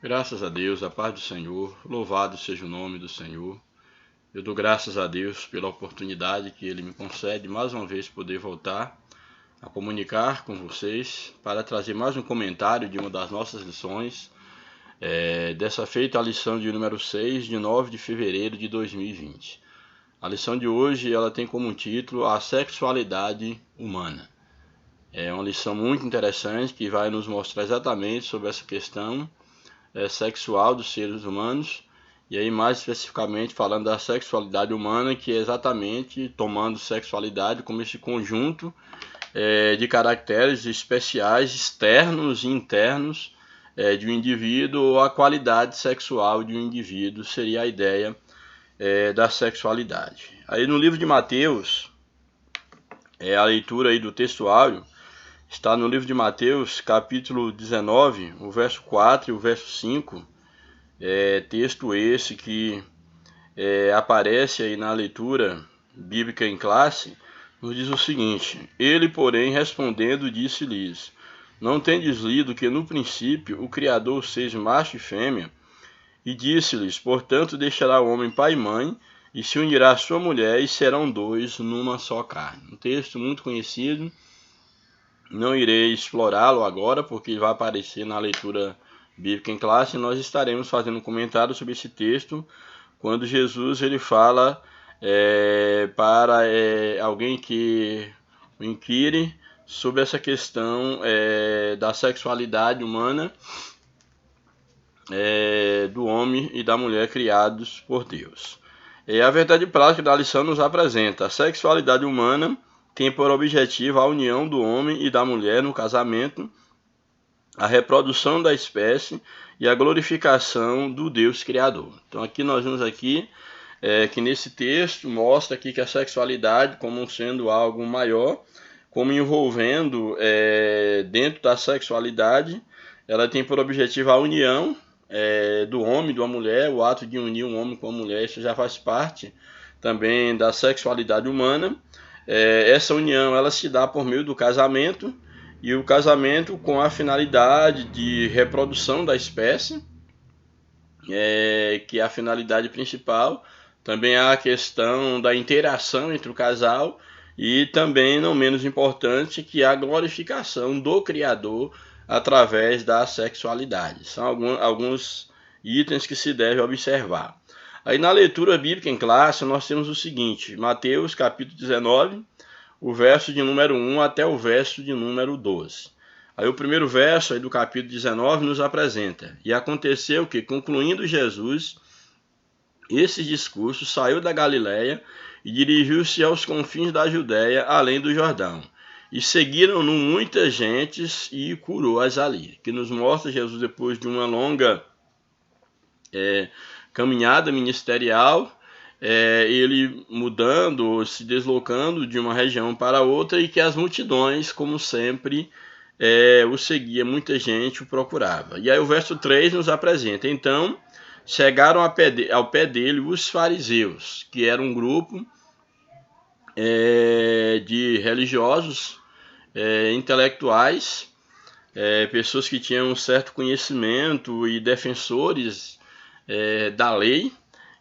Graças a Deus, a paz do Senhor, louvado seja o nome do Senhor. Eu dou graças a Deus pela oportunidade que Ele me concede mais uma vez poder voltar a comunicar com vocês para trazer mais um comentário de uma das nossas lições, dessa feita a lição de número 6, de 9 de fevereiro de 2020. A lição de hoje ela tem como título A Sexualidade Humana. É uma lição muito interessante que vai nos mostrar exatamente sobre essa questão sexual dos seres humanos, e aí mais especificamente falando da sexualidade humana, que é exatamente tomando sexualidade como esse conjunto de caracteres especiais externos e internos de um indivíduo, ou a qualidade sexual de um indivíduo, seria a ideia da sexualidade. Aí no livro de Mateus, a leitura aí do textuário está no livro de Mateus, capítulo 19, o verso 4 e o verso 5, texto esse que aparece aí na leitura bíblica em classe, nos diz o seguinte: Ele, porém, respondendo, disse-lhes: Não tendes lido que no princípio o Criador fez macho e fêmea? E disse-lhes: Portanto, deixará o homem pai e mãe, e se unirá à sua mulher, e serão dois numa só carne. Um texto muito conhecido. Não irei explorá-lo agora, porque vai aparecer na leitura bíblica em classe, e nós estaremos fazendo um comentário sobre esse texto, quando Jesus ele fala para alguém que o inquire sobre essa questão da sexualidade humana do homem e da mulher criados por Deus. A verdade prática da lição nos apresenta: a sexualidade humana tem por objetivo a união do homem e da mulher no casamento, a reprodução da espécie e a glorificação do Deus Criador. Então aqui nós vemos que nesse texto mostra aqui que a sexualidade como sendo algo maior, como envolvendo dentro da sexualidade, ela tem por objetivo a união do homem e da mulher, o ato de unir um homem com a mulher, isso já faz parte também da sexualidade humana. Essa união ela se dá por meio do casamento, e o casamento com a finalidade de reprodução da espécie, que é a finalidade principal. Também há a questão da interação entre o casal, e também, não menos importante, que a glorificação do Criador através da sexualidade. São alguns itens que se deve observar. Aí na leitura bíblica em classe nós temos o seguinte: Mateus capítulo 19, o verso de número 1 até o verso de número 12. Aí o primeiro verso aí do capítulo 19 nos apresenta: E aconteceu que, concluindo Jesus esse discurso, saiu da Galiléia e dirigiu-se aos confins da Judéia, além do Jordão. E seguiram-no muitas gentes e curou-as ali. Que nos mostra Jesus depois de uma longa caminhada ministerial, ele mudando, se deslocando de uma região para outra, e que as multidões, como sempre, o seguia, muita gente o procurava. E aí o verso 3 nos apresenta: Então chegaram ao pé dele os fariseus, que era um grupo de religiosos, intelectuais, pessoas que tinham um certo conhecimento e defensores da lei.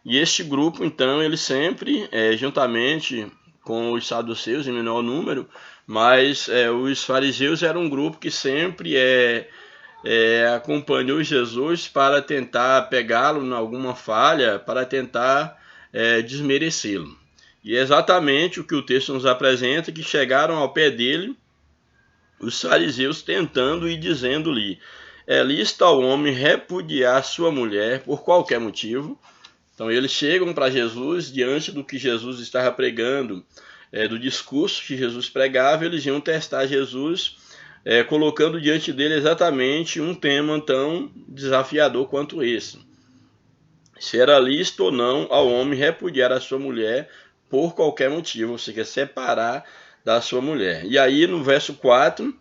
E este grupo, então, ele sempre, juntamente com os saduceus em menor número, mas os fariseus eram um grupo que sempre acompanhou Jesus para tentar pegá-lo em alguma falha, para tentar desmerecê-lo. E é exatamente o que o texto nos apresenta, que chegaram ao pé dele os fariseus tentando e dizendo-lhe: é lícito ao homem repudiar sua mulher por qualquer motivo? Então eles chegam para Jesus, diante do que Jesus estava pregando, do discurso que Jesus pregava, eles iam testar Jesus, colocando diante dele exatamente um tema tão desafiador quanto esse: se era lícito ou não ao homem repudiar a sua mulher por qualquer motivo, ou seja, separar da sua mulher. E aí no verso 4,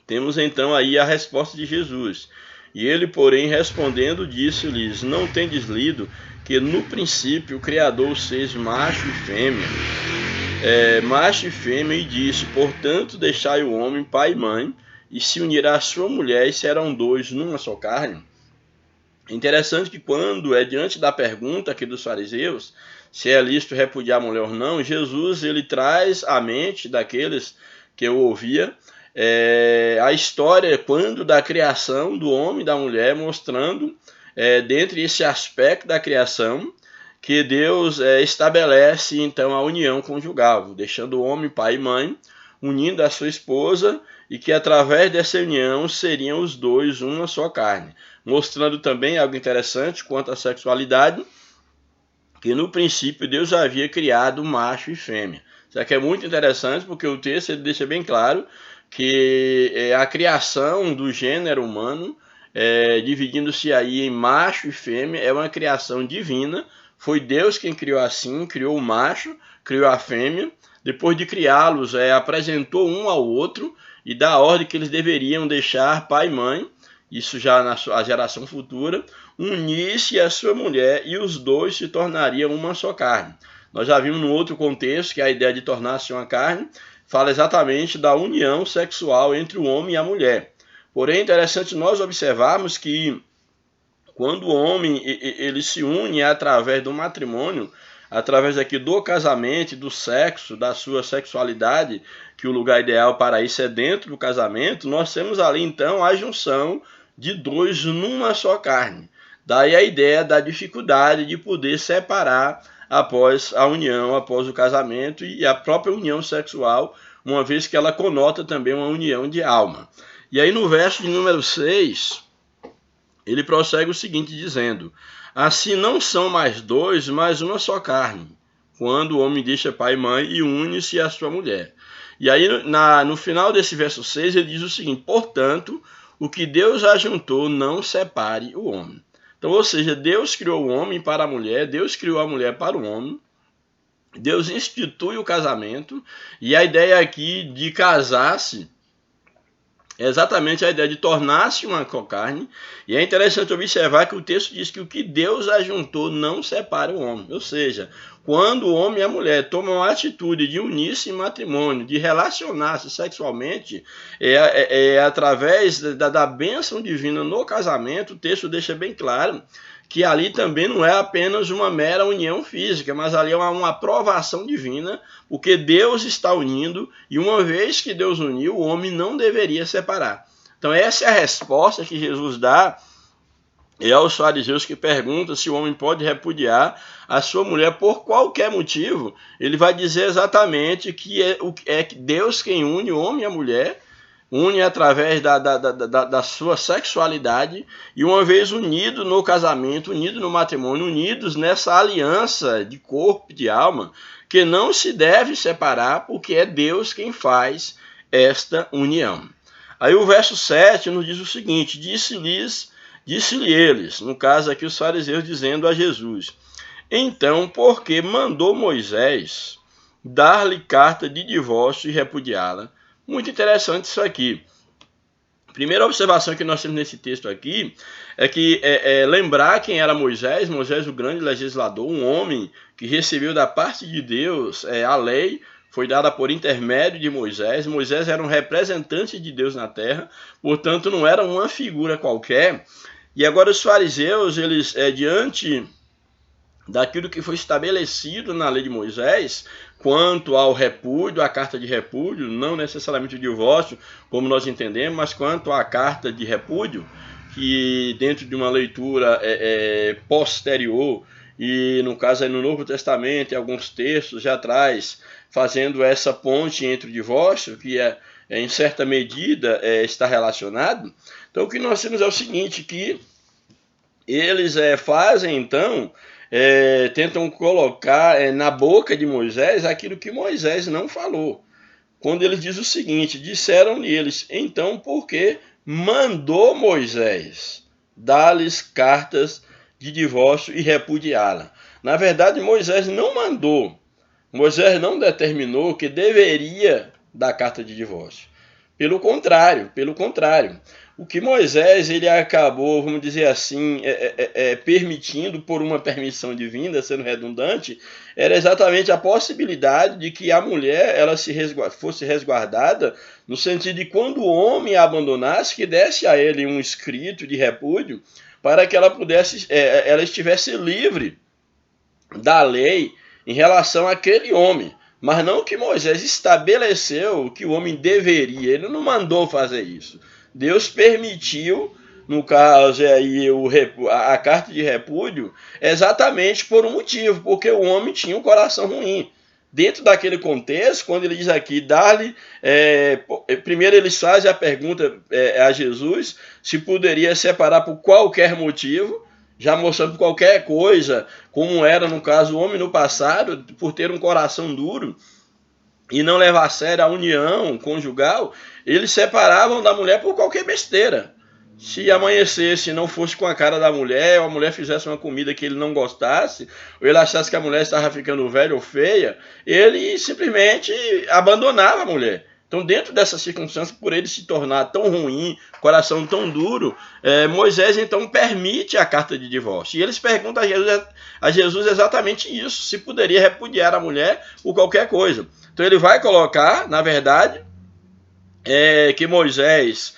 temos então aí a resposta de Jesus. E ele, porém, respondendo, disse-lhes: Não tendes lido que no princípio o Criador fez macho e fêmea? Macho e fêmea, e disse: Portanto, deixai o homem pai e mãe, e se unirá à sua mulher, e serão dois numa só carne. Interessante que quando diante da pergunta aqui dos fariseus, se é lícito repudiar a mulher ou não, Jesus ele traz à mente daqueles que eu ouvia a história quando da criação do homem e da mulher, mostrando dentro desse aspecto da criação que Deus estabelece então a união conjugal, deixando o homem pai e mãe, unindo a sua esposa, e que através dessa união seriam os dois uma só carne, mostrando também algo interessante quanto à sexualidade, que no princípio Deus havia criado macho e fêmea. Isso aqui é muito interessante porque o texto ele deixa bem claro que a criação do gênero humano, dividindo-se aí em macho e fêmea, é uma criação divina. Foi Deus quem criou assim, criou o macho, criou a fêmea. Depois de criá-los, apresentou um ao outro e dá a ordem que eles deveriam deixar pai e mãe, isso já na sua geração futura, unir-se a sua mulher e os dois se tornariam uma só carne. Nós já vimos no outro contexto que a ideia de tornar-se uma carne fala exatamente da união sexual entre o homem e a mulher. Porém, é interessante nós observarmos que quando o homem ele se une através do matrimônio, através aqui do casamento, do sexo, da sua sexualidade, que o lugar ideal para isso é dentro do casamento, nós temos ali então a junção de dois numa só carne. Daí a ideia da dificuldade de poder separar após a união, após o casamento e a própria união sexual, uma vez que ela conota também uma união de alma. E aí no verso de número 6, ele prossegue o seguinte dizendo: assim não são mais dois, mas uma só carne, quando o homem deixa pai e mãe e une-se à sua mulher. E aí no final desse verso 6 ele diz o seguinte: portanto, o que Deus ajuntou não separe o homem. Então, ou seja, Deus criou o homem para a mulher, Deus criou a mulher para o homem, Deus institui o casamento, e a ideia aqui de casar-se é exatamente a ideia de tornar-se uma carne. E é interessante observar que o texto diz que o que Deus ajuntou não separa o homem. Ou seja, quando o homem e a mulher tomam a atitude de unir-se em matrimônio, de relacionar-se sexualmente, através da bênção divina no casamento, o texto deixa bem claro que ali também não é apenas uma mera união física, mas ali é uma aprovação divina, porque Deus está unindo, e uma vez que Deus uniu, o homem não deveria separar. Então essa é a resposta que Jesus dá aos fariseus que perguntam se o homem pode repudiar a sua mulher por qualquer motivo. Ele vai dizer exatamente que é Deus quem une o homem e a mulher, une através da sua sexualidade, e uma vez unido no casamento, unido no matrimônio, unidos nessa aliança de corpo e de alma, que não se deve separar, porque é Deus quem faz esta união. Aí o verso 7 nos diz o seguinte: disse-lhe eles, no caso aqui os fariseus dizendo a Jesus: então, por que mandou Moisés dar-lhe carta de divórcio e repudiá-la? Muito interessante isso aqui. Primeira observação que nós temos nesse texto aqui é que lembrar quem era Moisés, o grande legislador, um homem que recebeu da parte de Deus a lei, foi dada por intermédio de Moisés. Moisés era um representante de Deus na terra, portanto não era uma figura qualquer. E agora os fariseus, eles diante daquilo que foi estabelecido na lei de Moisés, quanto ao repúdio, a carta de repúdio, não necessariamente o divórcio, como nós entendemos, mas quanto à carta de repúdio, que dentro de uma leitura posterior, e no caso aí no Novo Testamento, alguns textos já traz, fazendo essa ponte entre o divórcio, que em certa medida está relacionado. Então o que nós temos é o seguinte, que eles fazem então, tentam colocar na boca de Moisés aquilo que Moisés não falou. Quando ele diz o seguinte: disseram-lhe eles, então por que mandou Moisés dar-lhes cartas de divórcio e repudiá-la? Na verdade, Moisés não mandou, Moisés não determinou que deveria dar carta de divórcio. Pelo contrário. O que Moisés ele acabou, vamos dizer assim, permitindo por uma permissão divina, sendo redundante, era exatamente a possibilidade de que a mulher ela fosse resguardada, no sentido de quando o homem a abandonasse, que desse a ele um escrito de repúdio, para que ela pudesse, ela estivesse livre da lei em relação àquele homem. Mas não que Moisés estabeleceu que o homem deveria, ele não mandou fazer isso. Deus permitiu, no caso aí a carta de repúdio, exatamente por um motivo, porque o homem tinha um coração ruim. Dentro daquele contexto, quando ele diz aqui, dar-lhe, primeiro eles fazem a pergunta a Jesus se poderia separar por qualquer motivo, já mostrando qualquer coisa, como era no caso o homem no passado, por ter um coração duro e não levar a sério a união conjugal, eles separavam da mulher por qualquer besteira. Se amanhecesse e não fosse com a cara da mulher, ou a mulher fizesse uma comida que ele não gostasse, ou ele achasse que a mulher estava ficando velha ou feia, ele simplesmente abandonava a mulher. Então, dentro dessa circunstância, por ele se tornar tão ruim, coração tão duro, Moisés então permite a carta de divórcio. E eles perguntam a Jesus exatamente isso, se poderia repudiar a mulher por qualquer coisa. Então ele vai colocar, na verdade, que Moisés,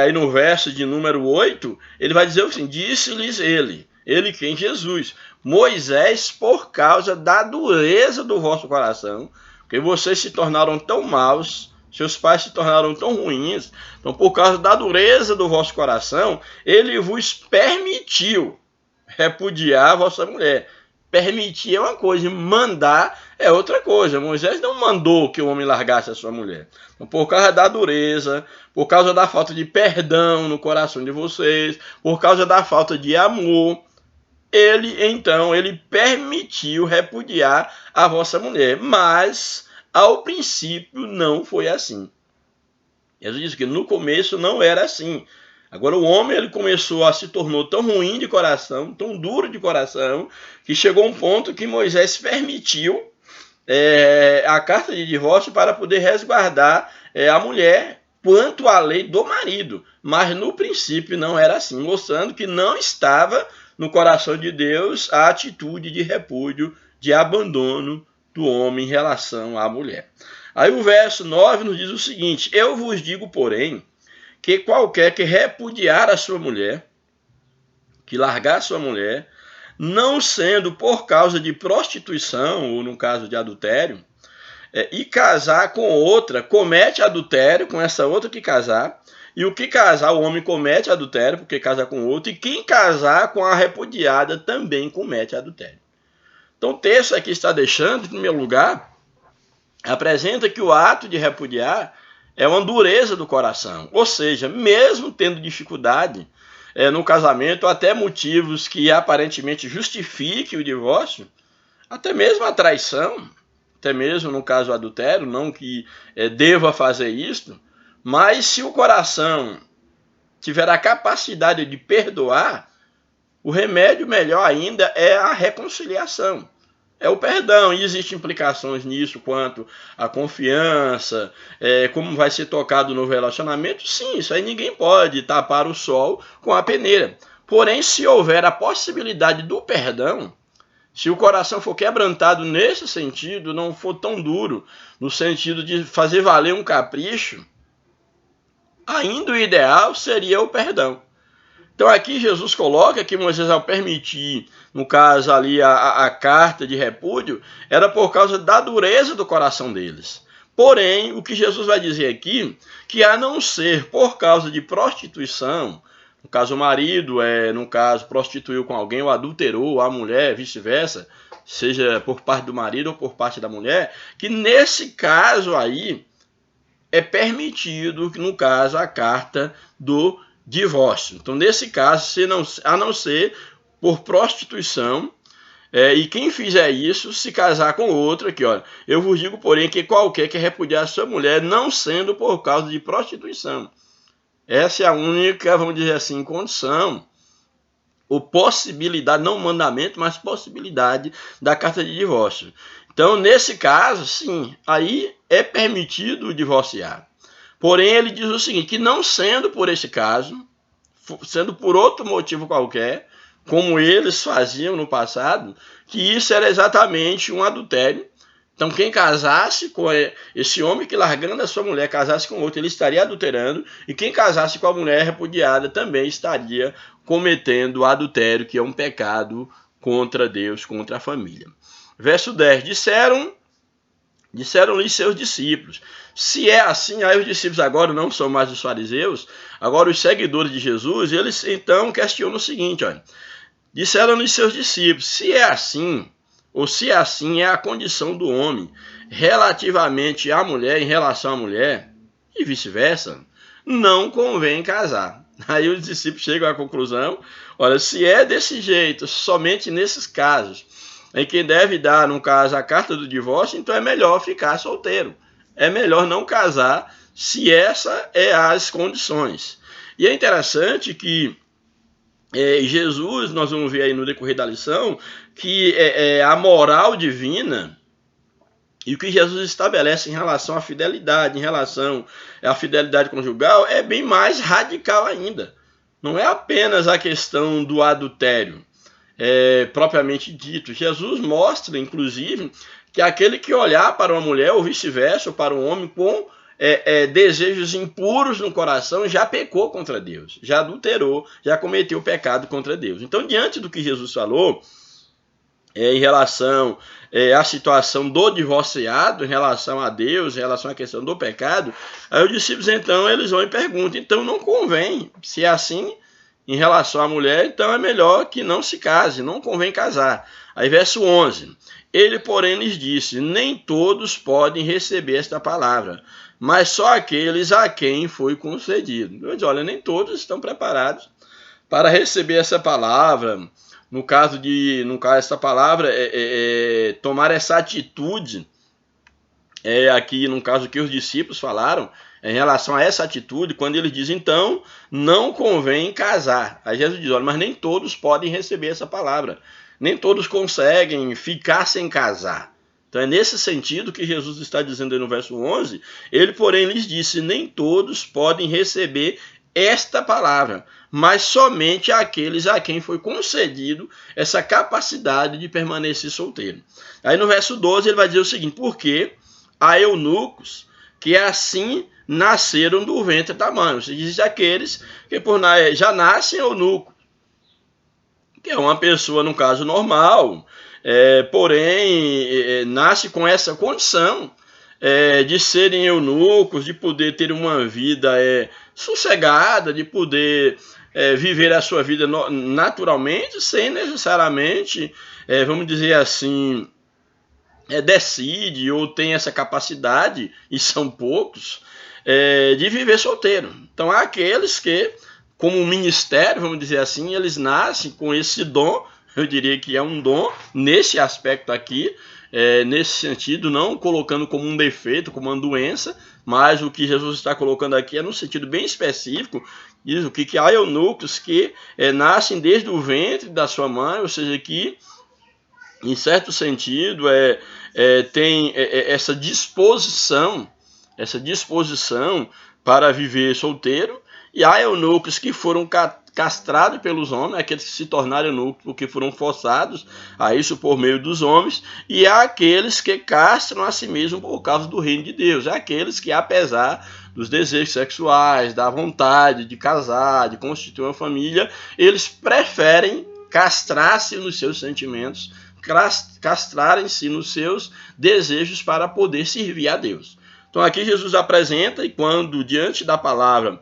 aí no verso de número 8, ele vai dizer assim, disse-lhes ele quem? Jesus, Moisés, por causa da dureza do vosso coração, porque vocês se tornaram tão maus, seus pais se tornaram tão ruins, então por causa da dureza do vosso coração, ele vos permitiu repudiar a vossa mulher. Permitir é uma coisa, mandar é outra coisa. Moisés não mandou que o homem largasse a sua mulher. Então, por causa da dureza, por causa da falta de perdão no coração de vocês, por causa da falta de amor, ele permitiu repudiar a vossa mulher. Mas, ao princípio, não foi assim. Jesus disse que no começo não era assim. Agora o homem ele se tornou tão ruim de coração, tão duro de coração, que chegou um ponto que Moisés permitiu a carta de divórcio para poder resguardar a mulher quanto à lei do marido. Mas no princípio não era assim, mostrando que não estava no coração de Deus a atitude de repúdio, de abandono do homem em relação à mulher. Aí o verso 9 nos diz o seguinte, eu vos digo, porém, que qualquer que repudiar a sua mulher, que largar a sua mulher, não sendo por causa de prostituição, ou no caso de adultério, e casar com outra, comete adultério com essa outra que casar, e o que casar, o homem comete adultério, porque casa com outro, e quem casar com a repudiada também comete adultério. Então o texto aqui está deixando, em primeiro lugar, apresenta que o ato de repudiar é uma dureza do coração, ou seja, mesmo tendo dificuldade no casamento, até motivos que aparentemente justifiquem o divórcio, até mesmo a traição, até mesmo no caso do adultério, não que deva fazer isso, mas se o coração tiver a capacidade de perdoar, o remédio melhor ainda é a reconciliação. É o perdão, e existem implicações nisso quanto à confiança, como vai ser tocado no relacionamento. Sim, isso aí ninguém pode tapar o sol com a peneira. Porém, se houver a possibilidade do perdão, se o coração for quebrantado nesse sentido, não for tão duro, no sentido de fazer valer um capricho, ainda o ideal seria o perdão. Então aqui Jesus coloca que Moisés, ao permitir, no caso ali, a carta de repúdio, era por causa da dureza do coração deles. Porém, o que Jesus vai dizer aqui, que a não ser por causa de prostituição, no caso o marido, no caso, prostituiu com alguém, ou adulterou a mulher, vice-versa, seja por parte do marido ou por parte da mulher, que nesse caso aí é permitido, no caso, a carta do divórcio. Então, nesse caso, a não ser por prostituição, e quem fizer isso, se casar com outra, aqui, olha, eu vos digo, porém, que qualquer que repudiar sua mulher, não sendo por causa de prostituição. Essa é a única, vamos dizer assim, condição, ou possibilidade, não mandamento, mas possibilidade da carta de divórcio. Então, nesse caso, sim, aí é permitido divorciar. Porém, ele diz o seguinte, que não sendo por esse caso, sendo por outro motivo qualquer, como eles faziam no passado, que isso era exatamente um adultério. Então quem casasse com esse homem que largando a sua mulher casasse com outro, ele estaria adulterando, e quem casasse com a mulher repudiada também estaria cometendo adultério, que é um pecado contra Deus, contra a família. Verso 10, disseram-lhe seus discípulos. Se é assim, aí os discípulos agora não são mais os fariseus, agora os seguidores de Jesus, eles então questionam o seguinte, olha, disseram-lhe seus discípulos, se é assim, ou se é assim é a condição do homem relativamente à mulher, em relação à mulher, e vice-versa, não convém casar. Aí os discípulos chegam à conclusão, olha, se é desse jeito, somente nesses casos, em quem deve dar, no caso, a carta do divórcio, então é melhor ficar solteiro. É melhor não casar se essa é as condições. E é interessante que Jesus, nós vamos ver aí no decorrer da lição, que a moral divina e o que Jesus estabelece em relação à fidelidade, em relação à fidelidade conjugal, é bem mais radical ainda. Não é apenas a questão do adultério, propriamente dito. Jesus mostra, inclusive, que aquele que olhar para uma mulher, ou vice-versa, ou para um homem com desejos impuros no coração, já pecou contra Deus, já adulterou, já cometeu pecado contra Deus. Então, diante do que Jesus falou, em relação à situação do divorciado, em relação a Deus, em relação à questão do pecado, aí os discípulos, então, eles vão e perguntam, então não convém, se é assim, em relação à mulher, então é melhor que não se case, não convém casar. Aí verso 11, ele porém lhes disse, nem todos podem receber esta palavra, mas só aqueles a quem foi concedido. Eu digo, olha, nem todos estão preparados para receber essa palavra. No caso, essa palavra tomar essa atitude, aqui no caso que os discípulos falaram, em relação a essa atitude, quando ele diz, então, não convém casar. Aí Jesus diz, olha, mas nem todos podem receber essa palavra. Nem todos conseguem ficar sem casar. Então é nesse sentido que Jesus está dizendo aí no verso 11, ele porém lhes disse, nem todos podem receber esta palavra, mas somente aqueles a quem foi concedido essa capacidade de permanecer solteiro. Aí no verso 12 ele vai dizer o seguinte, porque há eunucos que assim nasceram do ventre da mãe, ou seja, existem aqueles que já nascem eunuco, que é uma pessoa, no caso, normal, porém, nasce com essa condição de serem eunucos, de poder ter uma vida sossegada, de poder viver a sua vida naturalmente, sem necessariamente, vamos dizer assim, decide ou tem essa capacidade, e são poucos, de viver solteiro. Então, há aqueles que, como um ministério, vamos dizer assim, eles nascem com esse dom, eu diria que é um dom, nesse aspecto aqui, nesse sentido, não colocando como um defeito, como uma doença, mas o que Jesus está colocando aqui é no sentido bem específico, diz o que há eunucos que nascem desde o ventre da sua mãe, ou seja, que, em certo sentido, tem essa disposição para viver solteiro, e há eunucos que foram castrados pelos homens, aqueles que se tornaram eunucos porque foram forçados a isso por meio dos homens, e há aqueles que castram a si mesmos por causa do reino de Deus, é aqueles que, apesar dos desejos sexuais, da vontade de casar, de constituir uma família, eles preferem castrar-se nos seus sentimentos, castrarem-se nos seus desejos para poder servir a Deus. Então aqui Jesus apresenta, e quando diante da palavra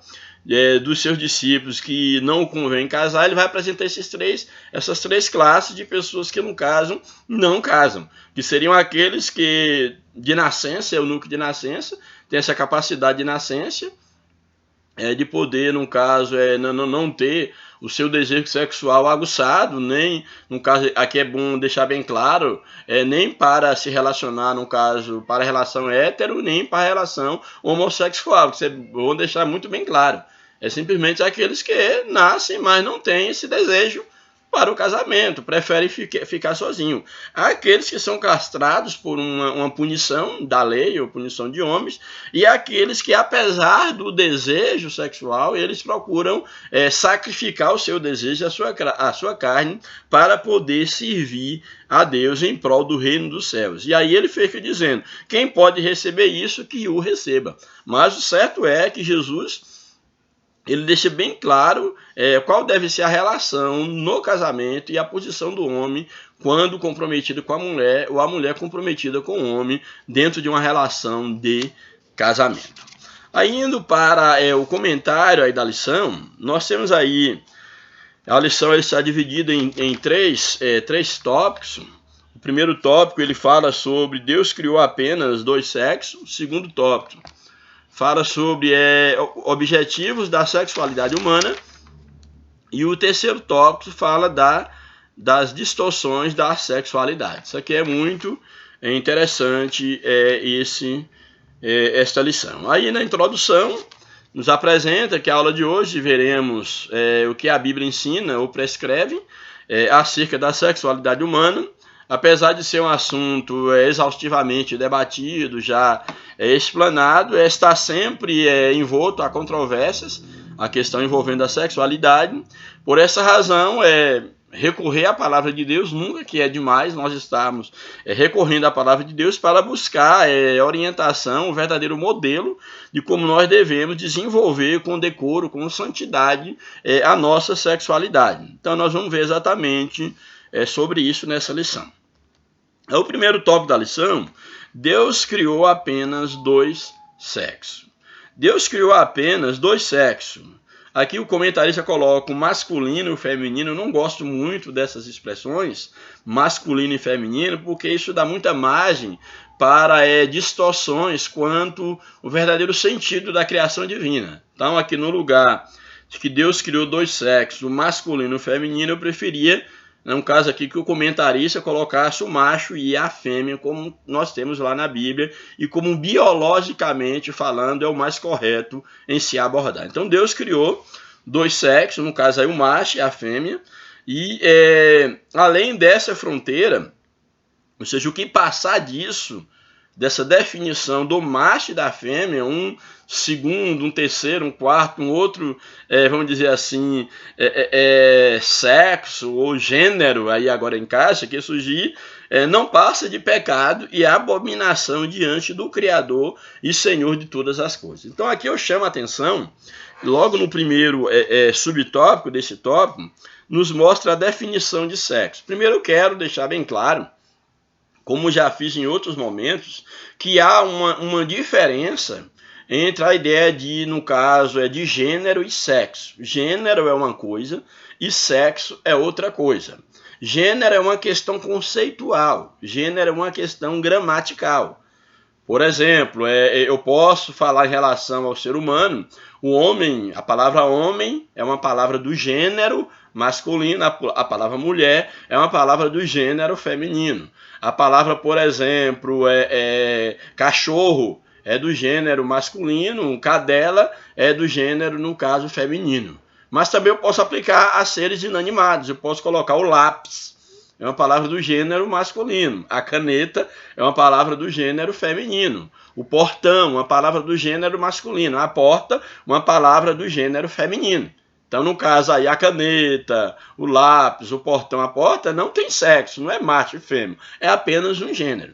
dos seus discípulos que não convém casar, ele vai apresentar essas três classes de pessoas que, no caso, não casam, que seriam aqueles que, de nascença, eunuco de nascença, tem essa capacidade de nascença, de poder, no caso, não ter o seu desejo sexual aguçado, nem, no caso, aqui é bom deixar bem claro, nem para se relacionar, no caso, para a relação hétero, nem para a relação homossexual, que vou deixar muito bem claro. É simplesmente aqueles que nascem, mas não têm esse desejo para o casamento, preferem ficar sozinho. Há aqueles que são castrados por uma punição da lei ou punição de homens, e há aqueles que, apesar do desejo sexual, eles procuram sacrificar o seu desejo, a sua carne, para poder servir a Deus em prol do reino dos céus. E aí ele fica dizendo, quem pode receber isso, que o receba. Mas o certo é que Jesus, ele deixa bem claro qual deve ser a relação no casamento e a posição do homem quando comprometido com a mulher, ou a mulher comprometida com o homem, dentro de uma relação de casamento. Aí, indo para o comentário aí da lição, nós temos aí, a lição está dividida em três tópicos. O primeiro tópico, ele fala sobre Deus criou apenas dois sexos. O segundo tópico fala sobre objetivos da sexualidade humana. E o terceiro tópico fala das distorções da sexualidade. Isso aqui é muito interessante, esta lição. Aí, na introdução, nos apresenta que a aula de hoje veremos o que a Bíblia ensina ou prescreve acerca da sexualidade humana. Apesar de ser um assunto exaustivamente debatido, já explanado, está sempre envolto a controvérsias, a questão envolvendo a sexualidade. Por essa razão, recorrer à palavra de Deus nunca que é demais, nós estamos recorrendo à palavra de Deus para buscar orientação, o verdadeiro modelo de como nós devemos desenvolver com decoro, com santidade a nossa sexualidade. Então nós vamos ver exatamente sobre isso nessa lição. O primeiro tópico da lição, Deus criou apenas dois sexos. Deus criou apenas dois sexos. Aqui o comentarista coloca o masculino e o feminino. Eu não gosto muito dessas expressões, masculino e feminino, porque isso dá muita margem para distorções quanto ao verdadeiro sentido da criação divina. Então, aqui no lugar de que Deus criou dois sexos, o masculino e o feminino, eu preferia, no caso aqui, que o comentarista colocasse o macho e a fêmea, como nós temos lá na Bíblia, e como biologicamente falando é o mais correto em se abordar. Então Deus criou dois sexos, no caso aí o macho e a fêmea, e além dessa fronteira, ou seja, o que passar disso, dessa definição do macho e da fêmea, um segundo, um terceiro, um quarto, um outro, vamos dizer assim, sexo ou gênero, aí agora encaixa, que surgir, não passa de pecado e abominação diante do Criador e Senhor de todas as coisas. Então aqui eu chamo a atenção, logo no primeiro subtópico desse tópico, nos mostra a definição de sexo. Primeiro eu quero deixar bem claro, como já fiz em outros momentos, que há uma diferença entre a ideia de, no caso, de gênero e sexo. Gênero é uma coisa e sexo é outra coisa. Gênero é uma questão conceitual, gênero é uma questão gramatical. Por exemplo, eu posso falar em relação ao ser humano, o homem, a palavra homem é uma palavra do gênero masculino, a palavra mulher é uma palavra do gênero feminino. A palavra, por exemplo, cachorro é do gênero masculino, cadela é do gênero, no caso, feminino. Mas também eu posso aplicar a seres inanimados, eu posso colocar o lápis, é uma palavra do gênero masculino. A caneta é uma palavra do gênero feminino. O portão, uma palavra do gênero masculino. A porta, uma palavra do gênero feminino. Então, no caso aí, a caneta, o lápis, o portão, a porta, não tem sexo, não é macho e fêmea, é apenas um gênero.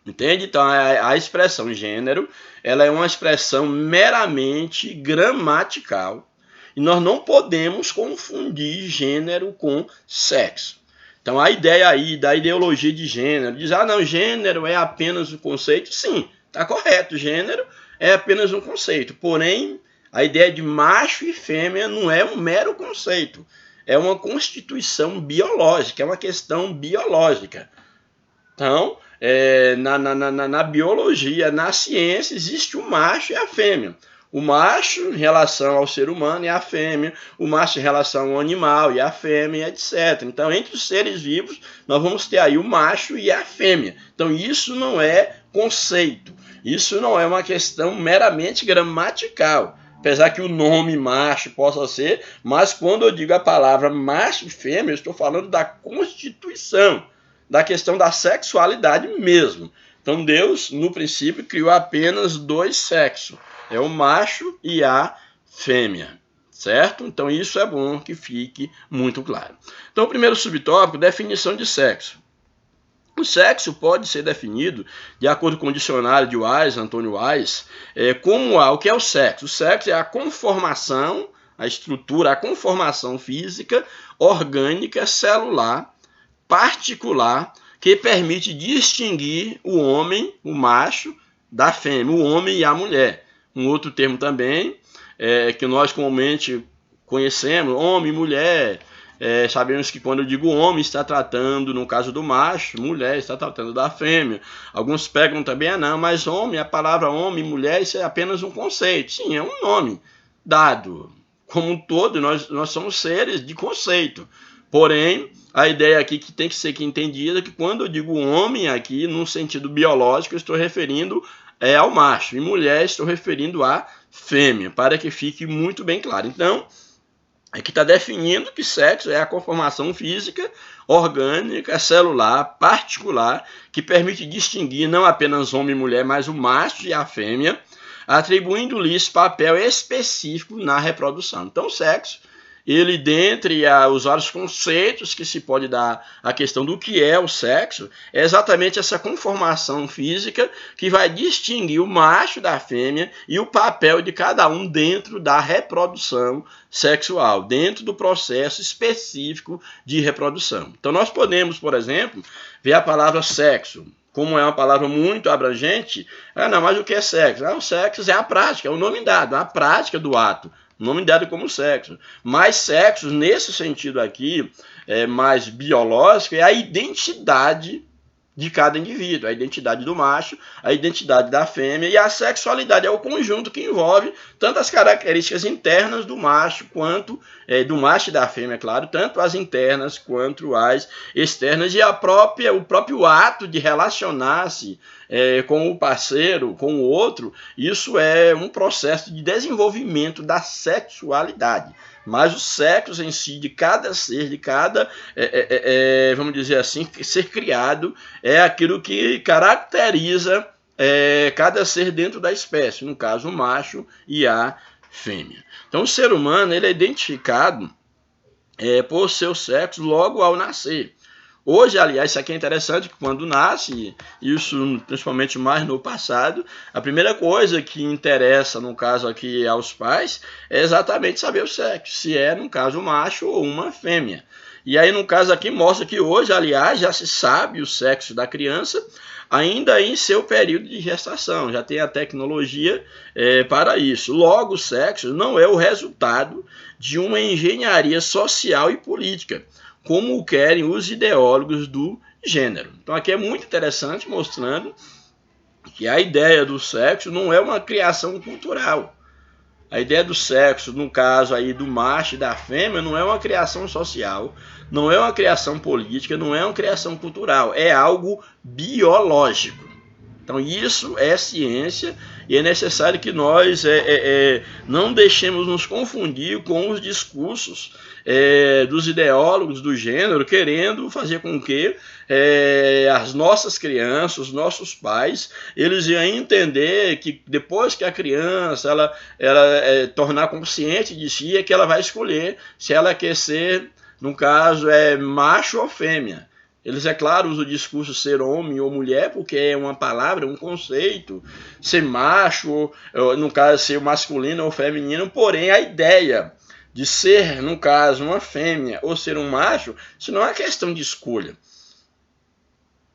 Entende? Então, a expressão gênero, ela é uma expressão meramente gramatical e nós não podemos confundir gênero com sexo. Então, a ideia aí da ideologia de gênero, diz, não, gênero é apenas um conceito. Sim, está correto, gênero é apenas um conceito, porém, a ideia de macho e fêmea não é um mero conceito, é uma constituição biológica, é uma questão biológica. Então, na biologia, na ciência, existe o macho e a fêmea. O macho em relação ao ser humano e a fêmea, o macho em relação ao animal e a fêmea, etc. Então, entre os seres vivos, nós vamos ter aí o macho e a fêmea. Então, isso não é conceito, isso não é uma questão meramente gramatical. apesar que o nome macho possa ser, mas quando eu digo a palavra macho e fêmea, eu estou falando da constituição, da questão da sexualidade mesmo. Então Deus, no princípio, criou apenas dois sexos, é o macho e a fêmea, certo? Então isso é bom que fique muito claro. Então o primeiro subtópico, definição de sexo. O sexo pode ser definido, de acordo com o dicionário de Wise, Antônio Wise, como o que é o sexo? O sexo é a conformação, a estrutura, a conformação física, orgânica, celular, particular, que permite distinguir o homem, o macho, da fêmea, o homem e a mulher. Um outro termo também, que nós comumente conhecemos, homem e mulher. Sabemos que quando eu digo homem, está tratando, no caso do macho, mulher está tratando da fêmea. Alguns pegam também, não, mas homem, a palavra homem e mulher, isso é apenas um conceito. Sim, é um nome dado. Como um todo, nós somos seres de conceito. Porém, a ideia aqui que tem que ser entendida é que quando eu digo homem aqui, no sentido biológico, eu estou referindo ao macho. E mulher, estou referindo à fêmea, para que fique muito bem claro. Então, aqui está definindo que sexo é a conformação física, orgânica, celular, particular, que permite distinguir não apenas homem e mulher, mas o macho e a fêmea, atribuindo-lhes papel específico na reprodução. Então, o sexo, ele, dentre os vários conceitos que se pode dar à questão do que é o sexo, é exatamente essa conformação física que vai distinguir o macho da fêmea e o papel de cada um dentro da reprodução sexual, dentro do processo específico de reprodução. Então, nós podemos, por exemplo, ver a palavra sexo. Como é uma palavra muito abrangente, não, mas o que é sexo? O sexo é a prática, é o nome dado, a prática do ato. Nome dado como sexo. Mas sexo, nesse sentido aqui, mais biológico, é a identidade de cada indivíduo, a identidade do macho, a identidade da fêmea, e a sexualidade é o conjunto que envolve tanto as características internas do macho quanto do macho e da fêmea, claro, tanto as internas quanto as externas, e o próprio ato de relacionar-se com o parceiro, com o outro. Isso é um processo de desenvolvimento da sexualidade. Mas o sexo em si, de cada ser, de cada, vamos dizer assim, ser criado, é aquilo que caracteriza cada ser dentro da espécie, no caso o macho e a fêmea. Então o ser humano, ele é identificado por seu sexo logo ao nascer. Hoje, aliás, isso aqui é interessante, que quando nasce, isso principalmente mais no passado, a primeira coisa que interessa, no caso aqui, aos pais, é exatamente saber o sexo, se é, no caso, um macho ou uma fêmea. E aí, no caso aqui, mostra que hoje, aliás, já se sabe o sexo da criança, ainda em seu período de gestação, já tem a tecnologia para isso. Logo, o sexo não é o resultado de uma engenharia social e política, como o querem os ideólogos do gênero. Então aqui é muito interessante, mostrando que a ideia do sexo não é uma criação cultural. A ideia do sexo, no caso aí do macho e da fêmea, não é uma criação social, não é uma criação política, não é uma criação cultural, é algo biológico. Então isso é ciência, e é necessário que nós não deixemos nos confundir com os discursos dos ideólogos do gênero, querendo fazer com que as nossas crianças, os nossos pais, eles iam entender que depois que a criança ela tornar consciente de si, é que ela vai escolher se ela quer ser, no caso, macho ou fêmea. Eles, é claro, usam o discurso ser homem ou mulher, porque é uma palavra, um conceito, ser macho, no caso, ser masculino ou feminino, porém a ideia de ser, no caso, uma fêmea ou ser um macho, isso não é uma questão de escolha.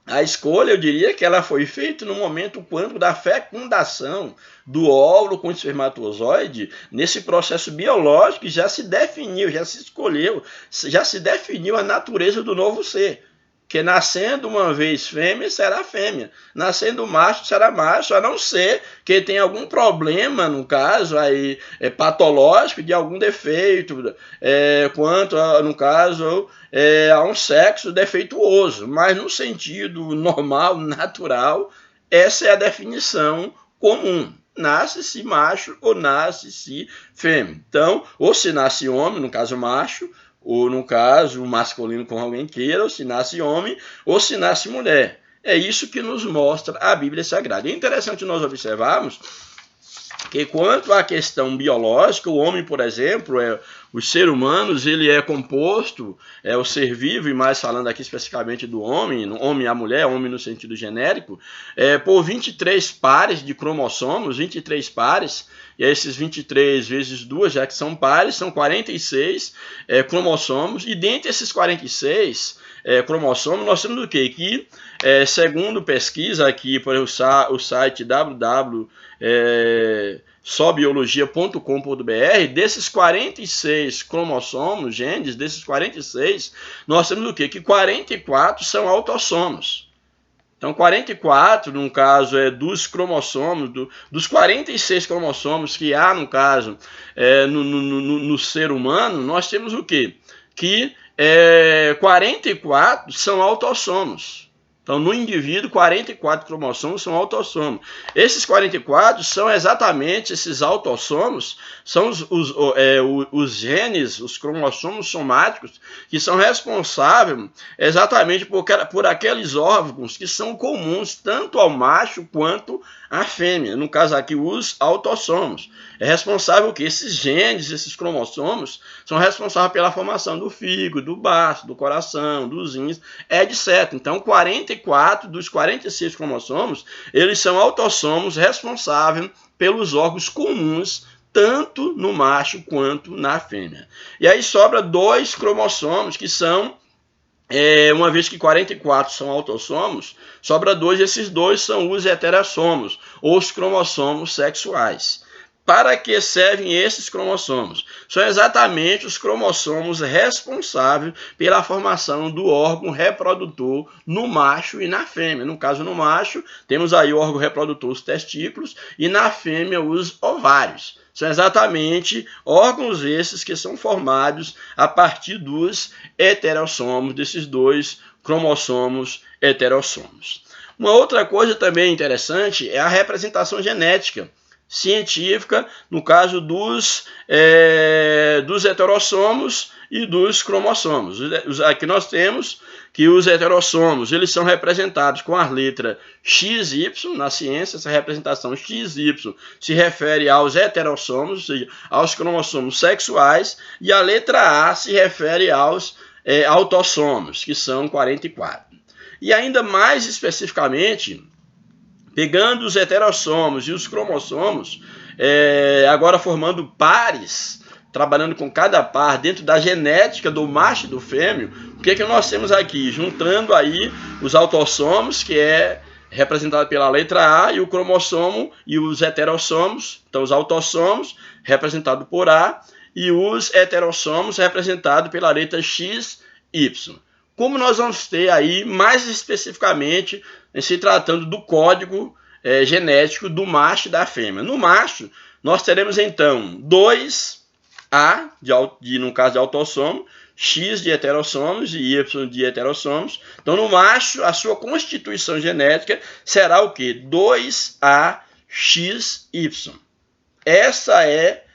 A escolha, eu diria que ela foi feita no momento quando da fecundação do óvulo com o espermatozoide, nesse processo biológico, já se definiu, já se escolheu, já se definiu a natureza do novo ser. Que nascendo uma vez fêmea, será fêmea. Nascendo macho, será macho, a não ser que tenha algum problema, no caso, aí, patológico, de algum defeito, quanto, no caso, a um sexo defeituoso. Mas no sentido normal, natural, essa é a definição comum. nasce-se macho ou nasce-se fêmea. Então, ou se nasce homem, no caso macho, ou no caso masculino como alguém queira, ou se nasce homem, ou se nasce mulher. É isso que nos mostra a Bíblia Sagrada. É interessante nós observarmos que quanto à questão biológica, o homem, por exemplo, os seres humanos, ele é composto, o ser vivo, e mais falando aqui especificamente do homem e a mulher, homem no sentido genérico, por 23 pares de cromossomos, 23 pares, e esses 23 vezes 2, já que são pares, são 46 cromossomos, e dentre esses 46 cromossomos, nós temos o quê? Que, segundo pesquisa aqui por o site sobiologia.com.br, desses 46 cromossomos, genes, desses 46, nós temos o quê? Que 44 são autossomos. Então, 44, no caso, dos cromossomos, dos 46 cromossomos que há, no caso, no ser humano, nós temos o quê? Que 44 são autossomos. Então, no indivíduo, 44 cromossomos são autossomos. Esses 44 são exatamente esses autossomos, são os genes, os cromossomos somáticos, que são responsáveis exatamente por aqueles órgãos que são comuns tanto ao macho quanto à fêmea. No caso aqui, os autossomos. É responsável que esses genes, esses cromossomos, são responsáveis pela formação do fígado, do baço, do coração, dos rins, etc. Então, 44 dos 46 cromossomos, eles são autossomos responsáveis pelos órgãos comuns, tanto no macho quanto na fêmea. E aí sobra 2 cromossomos, que são, uma vez que 44 são autossomos, sobra 2, esses 2 são os heterossomos, ou os cromossomos sexuais. Para que servem esses cromossomos? São exatamente os cromossomos responsáveis pela formação do órgão reprodutor no macho e na fêmea. No caso, no macho, temos aí o órgão reprodutor, os testículos, e na fêmea, os ovários. São exatamente órgãos esses que são formados a partir dos heterossomos, desses 2 cromossomos heterossomos. Uma outra coisa também interessante é a representação genética científica, no caso dos heterossomos e dos cromossomos. Aqui nós temos que os heterossomos, eles são representados com a letra XY, na ciência, essa representação XY se refere aos heterossomos, ou seja, aos cromossomos sexuais, e a letra A se refere aos autossomos, que são 44. E ainda mais especificamente, pegando os heterossomos e os cromossomos, agora formando pares, trabalhando com cada par dentro da genética do macho e do fêmeo, o que nós temos aqui? Juntando aí os autossomos, que é representado pela letra A, e o cromossomo e os heterossomos, então os autossomos, representado por A, e os heterossomos, representado pela letra XY. Como nós vamos ter aí, mais especificamente, se tratando do código genético do macho e da fêmea. No macho, nós teremos então 2A, no caso de autossomo, X de heterossomos e Y de heterossomos. Então, no macho, a sua constituição genética será o quê? 2AXY. Essa é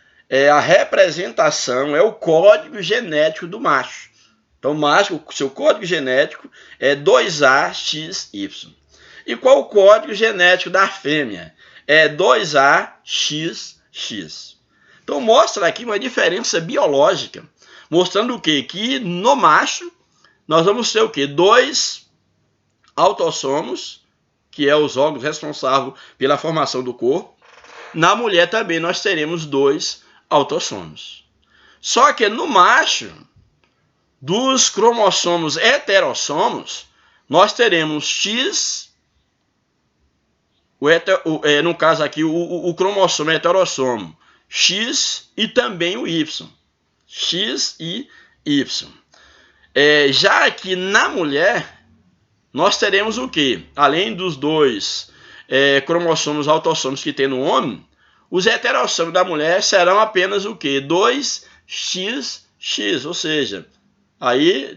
a representação, é o código genético do macho. Então, o macho, o seu código genético é 2AXY. E qual o código genético da fêmea? É 2AXX. Então, mostra aqui uma diferença biológica, mostrando o quê? Que no macho, nós vamos ter o quê? 2 autossomos, que é os órgãos responsáveis pela formação do corpo. Na mulher também nós teremos 2 autossomos. Só que no macho, dos cromossomos heterossomos, nós teremos X, no caso aqui, o cromossomo heterossomo, X e também o Y. X e Y. Já aqui na mulher, nós teremos o quê? Além dos 2 cromossomos autossomos que tem no homem, os heterossomos da mulher serão apenas o quê? 2XX, ou seja, aí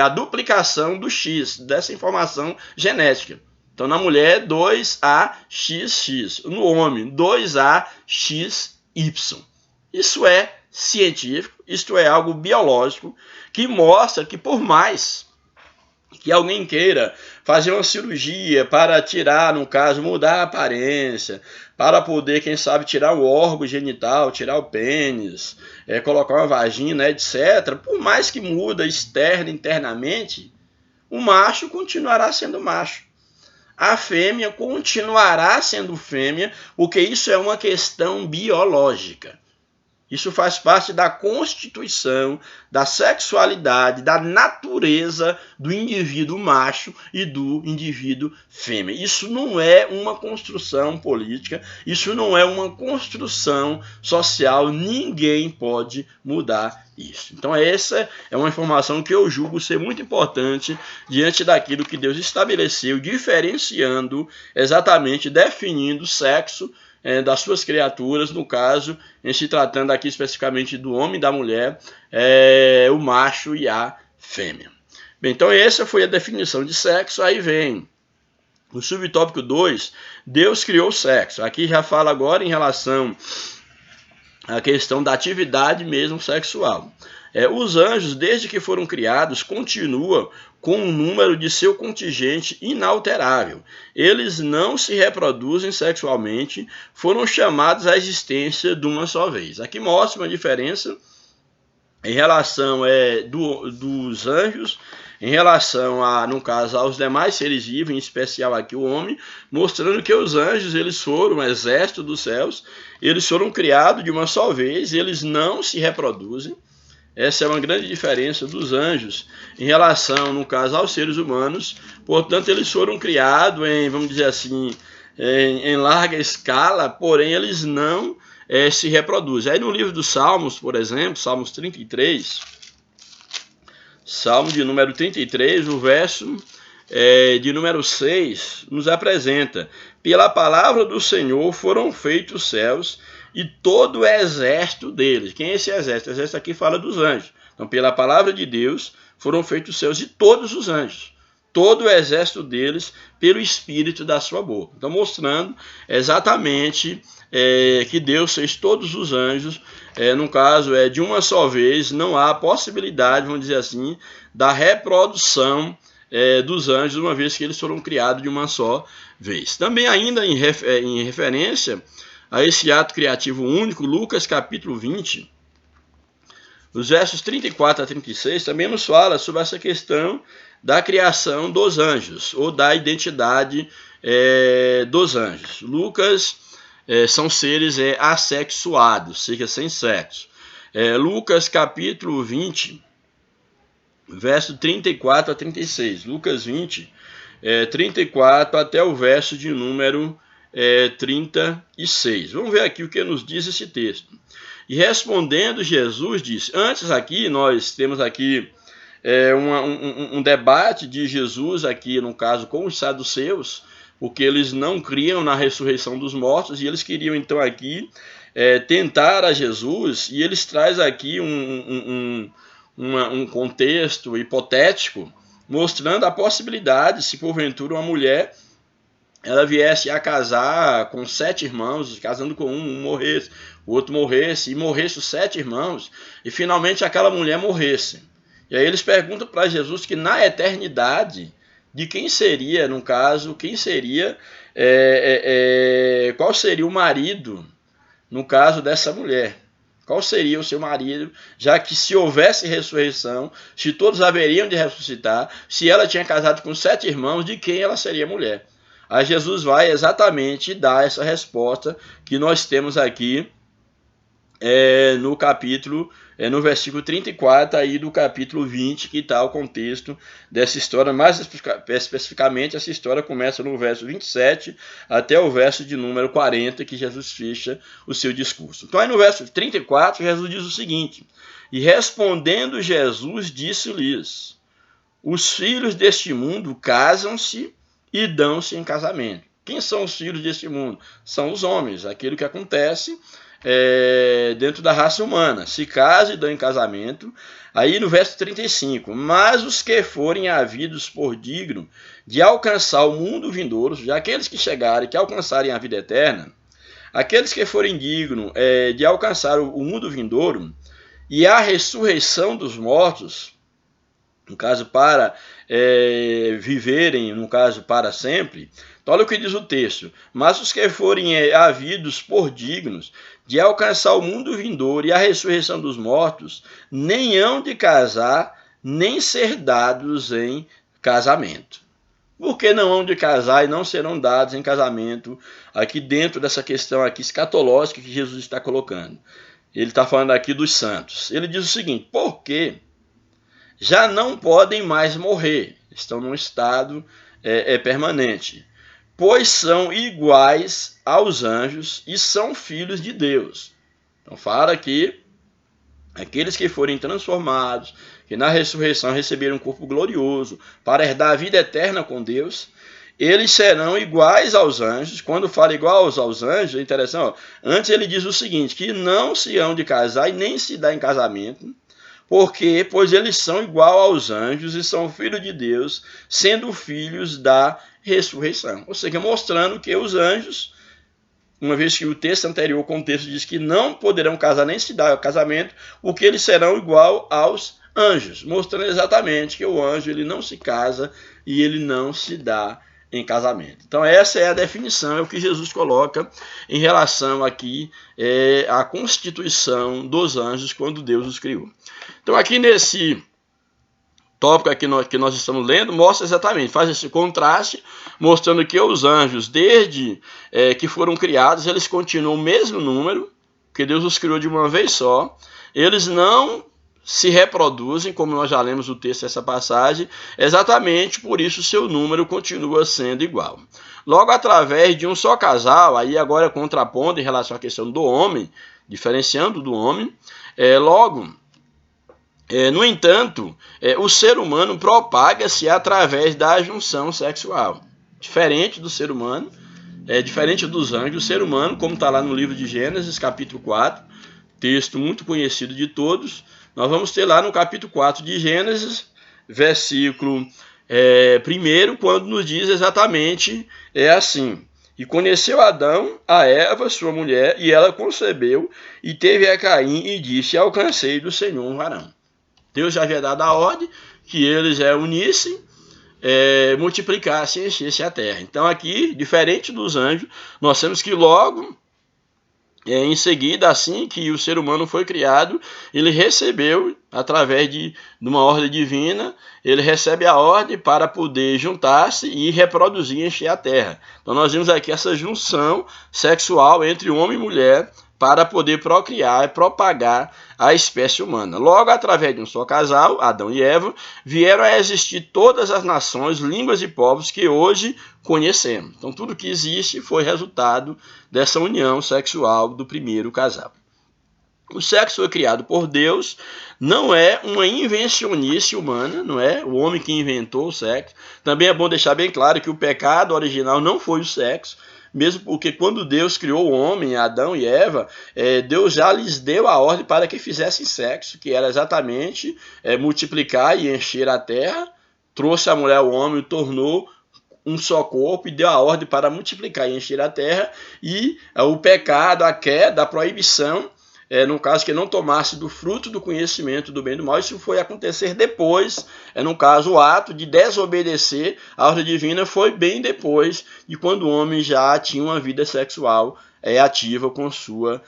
a duplicação do X, dessa informação genética. Então, na mulher, 2AXX. No homem, 2AXY. Isso é científico, isto é algo biológico, que mostra que por mais que alguém queira fazer uma cirurgia para tirar, no caso, mudar a aparência, para poder, quem sabe, tirar o órgão genital, tirar o pênis, colocar uma vagina, etc., por mais que muda externa e internamente, o macho continuará sendo macho. A fêmea continuará sendo fêmea, porque isso é uma questão biológica. Isso faz parte da constituição, da sexualidade, da natureza do indivíduo macho e do indivíduo fêmea. Isso não é uma construção política, isso não é uma construção social, ninguém pode mudar isso. Então essa é uma informação que eu julgo ser muito importante diante daquilo que Deus estabeleceu, diferenciando, exatamente definindo o sexo das suas criaturas, no caso, em se tratando aqui especificamente do homem e da mulher, o macho e a fêmea. Bem, então essa foi a definição de sexo. Aí vem o subtópico 2, Deus criou o sexo. Aqui já fala agora em relação à questão da atividade mesmo sexual. Os anjos, desde que foram criados, continuam com o número de seu contingente inalterável. Eles não se reproduzem sexualmente, foram chamados à existência de uma só vez. Aqui mostra uma diferença em relação dos anjos, em relação no caso, aos demais seres vivos, em especial aqui o homem, mostrando que os anjos, eles foram um exército dos céus, eles foram criados de uma só vez, eles não se reproduzem. Essa é uma grande diferença dos anjos em relação, no caso, aos seres humanos. Portanto, eles foram criados vamos dizer assim, em larga escala, porém eles não se reproduzem. Aí no livro dos Salmos, por exemplo, Salmos 33, Salmo de número 33, o verso de número 6, nos apresenta: pela palavra do Senhor foram feitos os céus e todo o exército deles. Quem é esse exército? O exército aqui fala dos anjos. Então, pela palavra de Deus, foram feitos os céus e todos os anjos. Todo o exército deles, pelo Espírito da sua boca. Então, mostrando exatamente que Deus fez todos os anjos, no caso, de uma só vez, não há possibilidade, vamos dizer assim, da reprodução dos anjos, uma vez que eles foram criados de uma só vez. Também ainda em referência a esse ato criativo único, Lucas capítulo 20, os versos 34 a 36, também nos fala sobre essa questão da criação dos anjos, ou da identidade dos anjos. Lucas são seres assexuados, seja sem sexo. Lucas capítulo 20, verso 34 a 36. Lucas 20, 34 até o verso de número 36. Vamos ver aqui o que nos diz esse texto. E respondendo, Jesus disse, antes aqui, nós temos aqui um debate de Jesus aqui, no caso, com os saduceus, porque eles não criam na ressurreição dos mortos, e eles queriam então aqui tentar a Jesus, e eles trazem aqui um contexto hipotético, mostrando a possibilidade, se porventura uma mulher ela viesse a casar com 7 irmãos, casando com um morresse, o outro morresse, e morresse os 7 irmãos, e finalmente aquela mulher morresse. E aí eles perguntam para Jesus que na eternidade, de quem seria, no caso, quem seria, qual seria o marido, no caso dessa mulher. Qual seria o seu marido, já que se houvesse ressurreição, se todos haveriam de ressuscitar, se ela tinha casado com 7 irmãos, de quem ela seria mulher? Aí Jesus vai exatamente dar essa resposta que nós temos aqui no capítulo, no versículo 34 aí do capítulo 20, que está o contexto dessa história. Mais especificamente, essa história começa no verso 27 até o verso de número 40, que Jesus fecha o seu discurso. Então aí no verso 34, Jesus diz o seguinte: e respondendo Jesus, disse-lhes, os filhos deste mundo casam-se e dão-se em casamento. Quem são os filhos deste mundo? São os homens, aquilo que acontece dentro da raça humana. Se casam e dão em casamento. Aí no verso 35, mas os que forem havidos por digno de alcançar o mundo vindouro, já aqueles que chegarem, que alcançarem a vida eterna, aqueles que forem dignos de alcançar o mundo vindouro e a ressurreição dos mortos, no caso para viverem, no caso para sempre. Então, olha o que diz o texto: mas os que forem havidos por dignos de alcançar o mundo vindouro e a ressurreição dos mortos, nem hão de casar, nem ser dados em casamento. Por que não hão de casar e não serão dados em casamento aqui dentro dessa questão aqui escatológica que Jesus está colocando? Ele está falando aqui dos santos. Ele diz o seguinte: porque já não podem mais morrer, estão num estado permanente, pois são iguais aos anjos e são filhos de Deus. Então fala aqui, aqueles que forem transformados, que na ressurreição receberam um corpo glorioso para herdar a vida eterna com Deus, eles serão iguais aos anjos. Quando fala iguais aos anjos, é interessante, antes ele diz o seguinte, que não se hão de casar e nem se dá em casamento, porque, pois eles são igual aos anjos e são filhos de Deus, sendo filhos da ressurreição. Ou seja, mostrando que os anjos, uma vez que o texto anterior, o contexto diz que não poderão casar nem se dar casamento, porque eles serão igual aos anjos, mostrando exatamente que o anjo ele não se casa e ele não se dá em casamento. Então essa é a definição, é o que Jesus coloca em relação aqui à constituição dos anjos quando Deus os criou. Então aqui nesse tópico aqui que nós estamos lendo, mostra exatamente, faz esse contraste, mostrando que os anjos, desde que foram criados, eles continuam o mesmo número, que Deus os criou de uma vez só, eles não se reproduzem, como nós já lemos o texto dessa passagem, exatamente por isso seu número continua sendo igual. Logo, através de um só casal, aí agora contrapondo em relação à questão do homem, diferenciando do homem, no entanto, o ser humano propaga-se através da junção sexual. Diferente do ser humano, diferente dos anjos, o ser humano, como está lá no livro de Gênesis, capítulo 4, texto muito conhecido de todos, nós vamos ter lá no capítulo 4 de Gênesis, versículo 1, quando nos diz exatamente assim: e conheceu Adão a Eva, sua mulher, e ela concebeu, e teve a Caim, e disse: alcancei do Senhor um varão. Deus já havia dado a ordem que eles unissem, multiplicassem e enchessem a terra. Então aqui, diferente dos anjos, nós temos que logo, em seguida, assim que o ser humano foi criado, ele recebeu, através de uma ordem divina, ele recebe a ordem para poder juntar-se e reproduzir e encher a terra. Então nós vimos aqui essa junção sexual entre homem e mulher, para poder procriar e propagar a espécie humana. Logo, através de um só casal, Adão e Eva, vieram a existir todas as nações, línguas e povos que hoje conhecemos. Então, tudo que existe foi resultado dessa união sexual do primeiro casal. O sexo foi criado por Deus, não é uma invencionice humana, não é o homem que inventou o sexo. Também é bom deixar bem claro que o pecado original não foi o sexo, mesmo porque quando Deus criou o homem, Adão e Eva, Deus já lhes deu a ordem para que fizessem sexo, que era exatamente multiplicar e encher a terra. Trouxe a mulher ao homem, o tornou um só corpo e deu a ordem para multiplicar e encher a terra. E o pecado, a queda, a proibição, no caso que não tomasse do fruto do conhecimento do bem e do mal, isso foi acontecer depois, no caso o ato de desobedecer a ordem divina foi bem depois de quando o homem já tinha uma vida sexual ativa com sua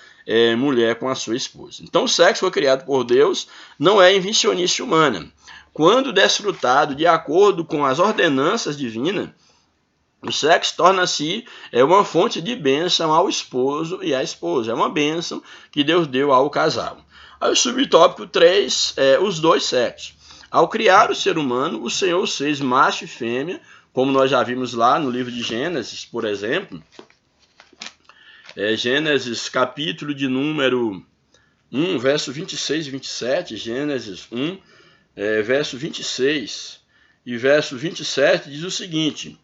mulher, com a sua esposa. Então o sexo foi criado por Deus, não é invencionice humana. Quando desfrutado de acordo com as ordenanças divinas, o sexo torna-se uma fonte de bênção ao esposo e à esposa. É uma bênção que Deus deu ao casal. Aí o subtópico 3 os dois sexos. Ao criar o ser humano, o Senhor os fez macho e fêmea, como nós já vimos lá no livro de Gênesis, por exemplo. Gênesis capítulo de número 1, verso 26 e 27. Gênesis 1, verso 26 e verso 27 diz o seguinte: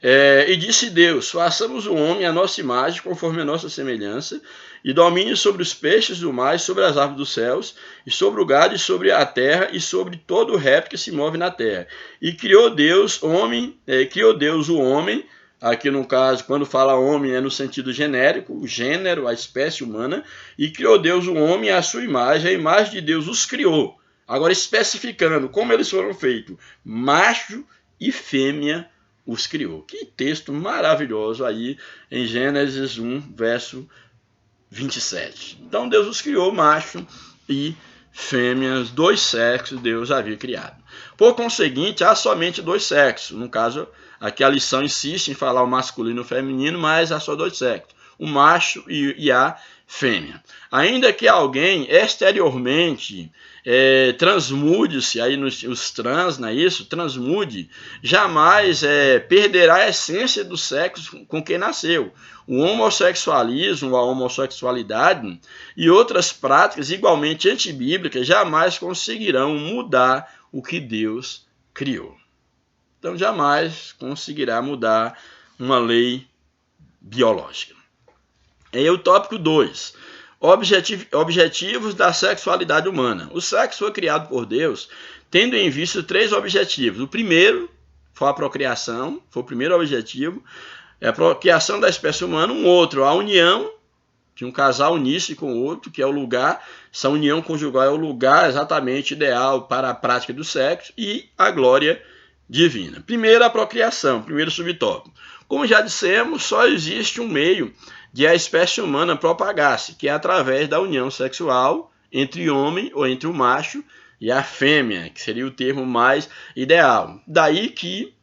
E disse Deus, façamos o homem à nossa imagem, conforme a nossa semelhança, e domine sobre os peixes do mar, e sobre as aves dos céus, e sobre o gado, e sobre a terra, e sobre todo o réptil que se move na terra. E criou Deus o homem, aqui no caso, quando fala homem, é no sentido genérico, o gênero, a espécie humana, e criou Deus o homem à sua imagem, a imagem de Deus os criou. Agora, especificando como eles foram feitos, macho e fêmea os criou. Que texto maravilhoso aí em Gênesis 1, verso 27. Então Deus os criou macho e fêmeas, dois sexos Deus havia criado. Por conseguinte, há somente dois sexos. No caso, aqui a lição insiste em falar o masculino e o feminino, mas há só dois sexos. O macho e a fêmea. Ainda que alguém exteriormente transmude-se, aí os trans, não é isso? Transmude, jamais perderá a essência do sexo com quem nasceu. O homossexualismo, a homossexualidade e outras práticas igualmente antibíblicas jamais conseguirão mudar o que Deus criou. Então jamais conseguirá mudar uma lei biológica. E o tópico 2. Objetivos da sexualidade humana. O sexo foi criado por Deus tendo em vista 3 objetivos. O primeiro foi a procriação, foi o primeiro objetivo, é a procriação da espécie humana. Um outro, a união de um casal unir-se com o outro, que é o lugar, essa união conjugal é o lugar exatamente ideal para a prática do sexo, e a glória divina. Primeiro, a procriação, primeiro subtópico. Como já dissemos, só existe um meio de a espécie humana propagar-se, que é através da união sexual entre homem ou entre o macho e a fêmea, que seria o termo mais ideal. Daí que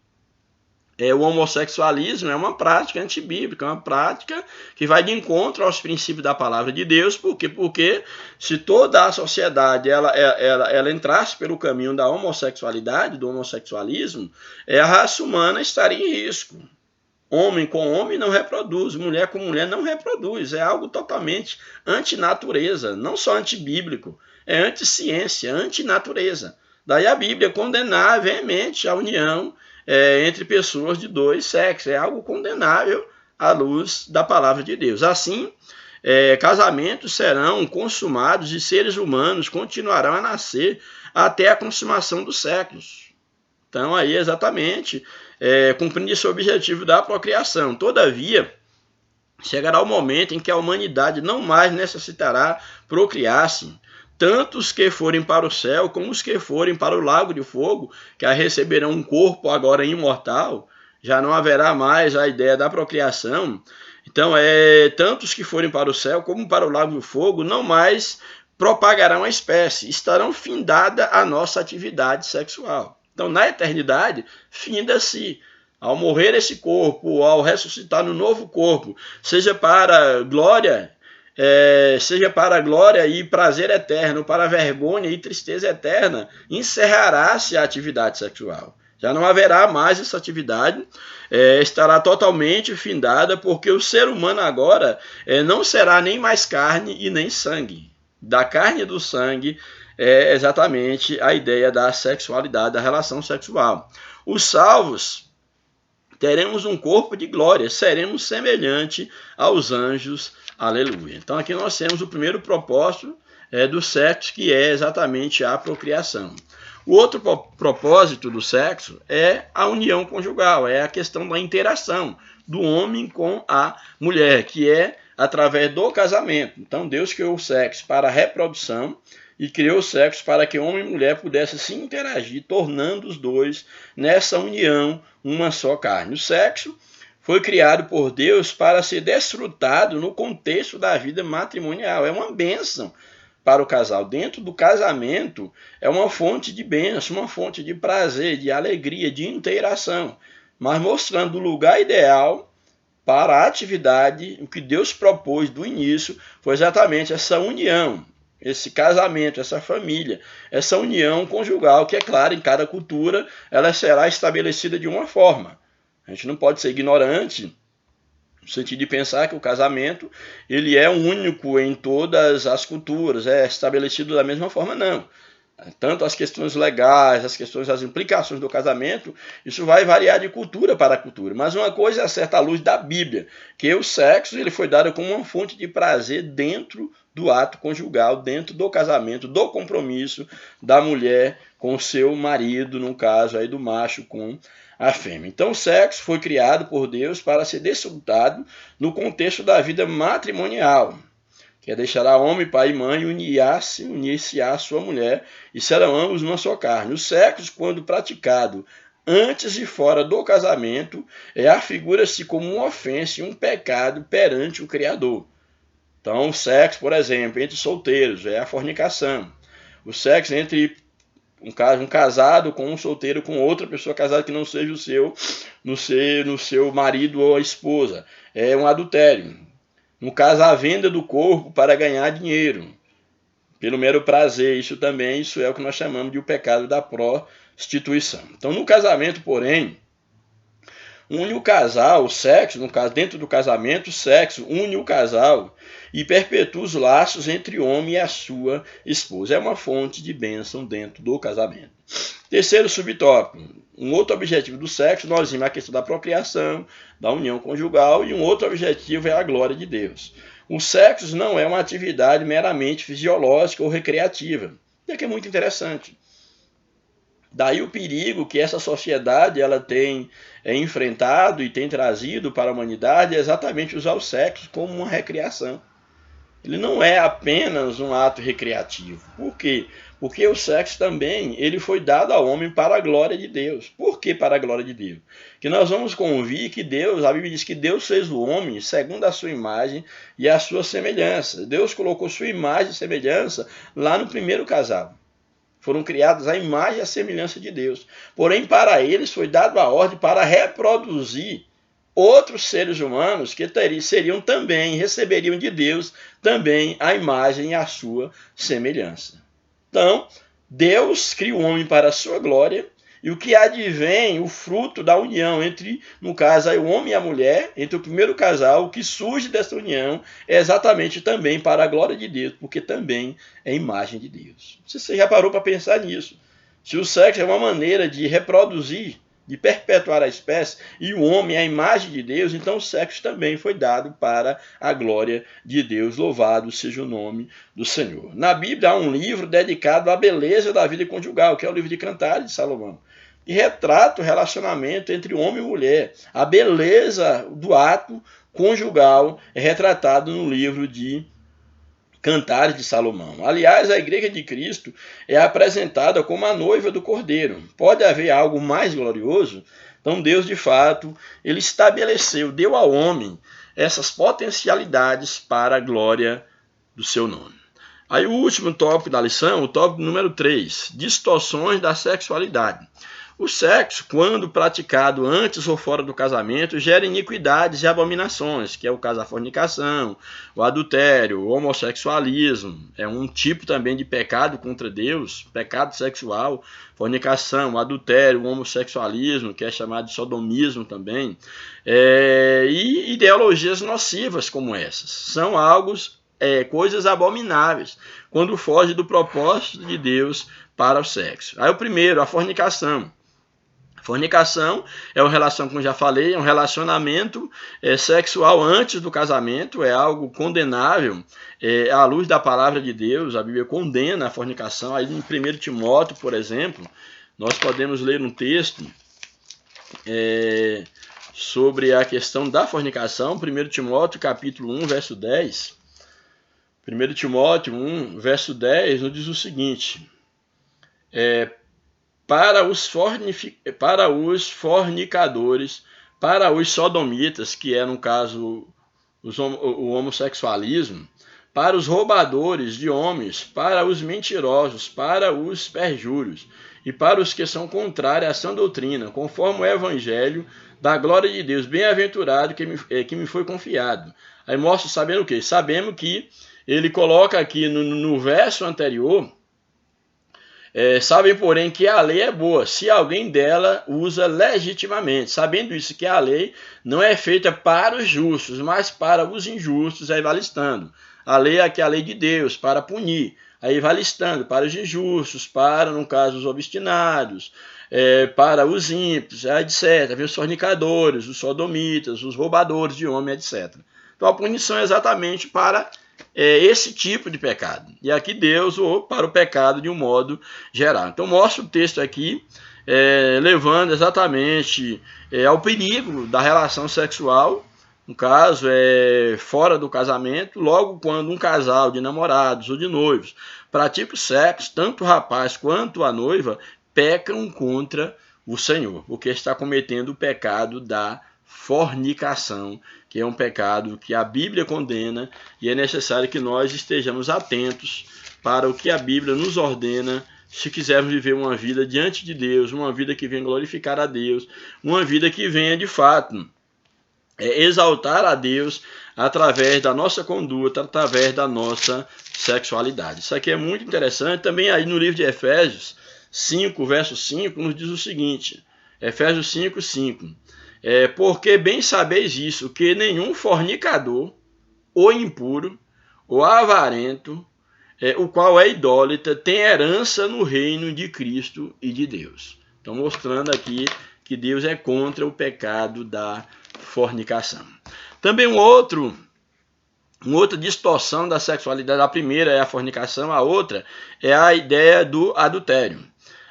o homossexualismo é uma prática antibíblica, uma prática que vai de encontro aos princípios da palavra de Deus. Por quê? Porque se toda a sociedade ela entrasse pelo caminho da homossexualidade, do homossexualismo, a raça humana estaria em risco. Homem com homem não reproduz, mulher com mulher não reproduz. É algo totalmente antinatureza, não só antibíblico, é anticiência, antinatureza. Daí a Bíblia condenar veemente a união entre pessoas de dois sexos. É algo condenável à luz da palavra de Deus. Assim, casamentos serão consumados e seres humanos continuarão a nascer até a consumação dos séculos. Então, aí exatamente, cumprindo esse objetivo da procriação. Todavia, chegará o momento em que a humanidade não mais necessitará procriar-se. Tanto os que forem para o céu, como os que forem para o lago de fogo, que receberão um corpo agora imortal, já não haverá mais a ideia da procriação. Então, tanto os que forem para o céu, como para o lago de fogo, não mais propagarão a espécie, estarão findada a nossa atividade sexual. Então, na eternidade, finda-se. Ao morrer esse corpo, ao ressuscitar no novo corpo, seja para glória e prazer eterno, para vergonha e tristeza eterna, encerrará-se a atividade sexual. Já não haverá mais essa atividade, estará totalmente findada, porque o ser humano agora não será nem mais carne e nem sangue. Da carne e do sangue é exatamente a ideia da sexualidade, da relação sexual. Os salvos teremos um corpo de glória, seremos semelhante aos anjos. Aleluia. Então aqui nós temos o primeiro propósito do sexo, que é exatamente a procriação. O outro propósito do sexo é a união conjugal, é a questão da interação do homem com a mulher, que é através do casamento. Então Deus criou o sexo para a reprodução e criou o sexo para que homem e mulher pudessem se interagir, tornando os dois nessa união uma só carne. O sexo foi criado por Deus para ser desfrutado no contexto da vida matrimonial. É uma bênção para o casal. Dentro do casamento é uma fonte de bênção, uma fonte de prazer, de alegria, de interação, mas mostrando o lugar ideal para a atividade. O que Deus propôs do início foi exatamente essa união, esse casamento, essa família, essa união conjugal, que é claro, em cada cultura ela será estabelecida de uma forma. A gente não pode ser ignorante no sentido de pensar que o casamento ele é único em todas as culturas, é estabelecido da mesma forma, não. tanto as questões legais, as implicações do casamento, isso vai variar de cultura para cultura. Mas uma coisa é certa à luz da Bíblia, que o sexo ele foi dado como uma fonte de prazer dentro do ato conjugal, dentro do casamento, do compromisso da mulher com o seu marido, no caso aí do macho com a fêmea. Então o sexo foi criado por Deus para ser desfrutado no contexto da vida matrimonial, que é deixará homem, pai e mãe, unir-se à sua mulher, e serão ambos uma só carne. O sexo, quando praticado antes e fora do casamento, afigura-se como uma ofensa e um pecado perante o Criador. Então, o sexo, por exemplo, entre solteiros é a fornicação. O sexo entre um casado com um solteiro com outra pessoa casada que não seja no seu marido ou a esposa é um adultério. No caso, a venda do corpo para ganhar dinheiro, pelo mero prazer, isso é o que nós chamamos de o pecado da prostituição. Então, no casamento, porém, une o casal, o sexo, no caso, dentro do casamento, o sexo une o casal e perpetua os laços entre o homem e a sua esposa. É uma fonte de bênção dentro do casamento. Terceiro subtópico, um outro objetivo do sexo, nós vimos a questão da procriação, da união conjugal, e um outro objetivo é a glória de Deus. O sexo não é uma atividade meramente fisiológica ou recreativa, que é muito interessante. Daí o perigo que essa sociedade ela tem enfrentado e tem trazido para a humanidade é exatamente usar o sexo como uma recreação. Ele não é apenas um ato recreativo. Por quê? Porque o sexo também ele foi dado ao homem para a glória de Deus. Por que para a glória de Deus? Que nós vamos convir que Deus, a Bíblia diz que Deus fez o homem segundo a sua imagem e a sua semelhança. Deus colocou sua imagem e semelhança lá no primeiro casal. Foram criados à imagem e à semelhança de Deus. Porém, para eles foi dado a ordem para reproduzir outros seres humanos que receberiam de Deus também a imagem e a sua semelhança. Então, Deus cria o homem para a sua glória, e o que advém, o fruto da união entre, no caso, o homem e a mulher, entre o primeiro casal, o que surge dessa união é exatamente também para a glória de Deus, porque também é imagem de Deus. Você já parou para pensar nisso? Se o sexo é uma maneira de reproduzir, de perpetuar a espécie, e o homem é a imagem de Deus, então o sexo também foi dado para a glória de Deus. Louvado seja o nome do Senhor. Na Bíblia há um livro dedicado à beleza da vida conjugal, que é o livro de Cantares de Salomão, e retrata o relacionamento entre homem e mulher. A beleza do ato conjugal é retratado no livro de Cantares de Salomão. Aliás, a Igreja de Cristo é apresentada como a noiva do Cordeiro. Pode haver algo mais glorioso? Então Deus, de fato, ele estabeleceu, deu ao homem essas potencialidades para a glória do seu nome. Aí o último tópico da lição, o tópico número 3, distorções da sexualidade. O sexo, quando praticado antes ou fora do casamento, gera iniquidades e abominações, que é o caso da fornicação, o adultério, o homossexualismo. É um tipo também de pecado contra Deus, pecado sexual, fornicação, adultério, o homossexualismo, que é chamado de sodomismo também, e ideologias nocivas como essas. São coisas abomináveis, quando foge do propósito de Deus para o sexo. Aí o primeiro, a fornicação. Fornicação é uma relação, como já falei, é um relacionamento sexual antes do casamento, é algo condenável à luz da palavra de Deus. A Bíblia condena a fornicação. Aí em 1 Timóteo, por exemplo, nós podemos ler um texto sobre a questão da fornicação. 1 Timóteo, capítulo 1, verso 10. 1 Timóteo 1, verso 10, nos diz o seguinte: para os fornicadores, para os sodomitas, que é, no caso, o homossexualismo, para os roubadores de homens, para os mentirosos, para os perjúrios, e para os que são contrários à sã doutrina, conforme o evangelho da glória de Deus, bem-aventurado que me foi confiado. Aí mostra, sabendo o quê? Sabemos que ele coloca aqui no verso anterior, sabem, porém, que a lei é boa, se alguém dela usa legitimamente. Sabendo isso, que a lei não é feita para os justos, mas para os injustos, aí vai listando. A lei aqui é a lei de Deus, para punir. Aí vai listando para os injustos, para, no caso, os obstinados, para os ímpios, etc. Vem os fornicadores, os sodomitas, os roubadores de homem, etc. Então a punição é exatamente para esse tipo de pecado. E aqui Deus ou para o pecado de um modo geral. Então mostra o texto aqui, levando exatamente ao perigo da relação sexual, no caso, fora do casamento, logo quando um casal de namorados ou de noivos pratica o sexo, tanto o rapaz quanto a noiva pecam contra o Senhor, porque está cometendo o pecado da fornicação, que é um pecado que a Bíblia condena, e é necessário que nós estejamos atentos para o que a Bíblia nos ordena, se quisermos viver uma vida diante de Deus, uma vida que venha glorificar a Deus, uma vida que venha de fato exaltar a Deus através da nossa conduta, através da nossa sexualidade. Isso aqui é muito interessante. Também aí no livro de Efésios 5, verso 5, nos diz o seguinte, Efésios 5, 5. Porque bem sabeis isso, que nenhum fornicador, ou impuro, ou avarento, o qual é idólatra, tem herança no reino de Cristo e de Deus. Então mostrando aqui que Deus é contra o pecado da fornicação. Também uma outra distorção da sexualidade, a primeira é a fornicação, a outra é a ideia do adultério.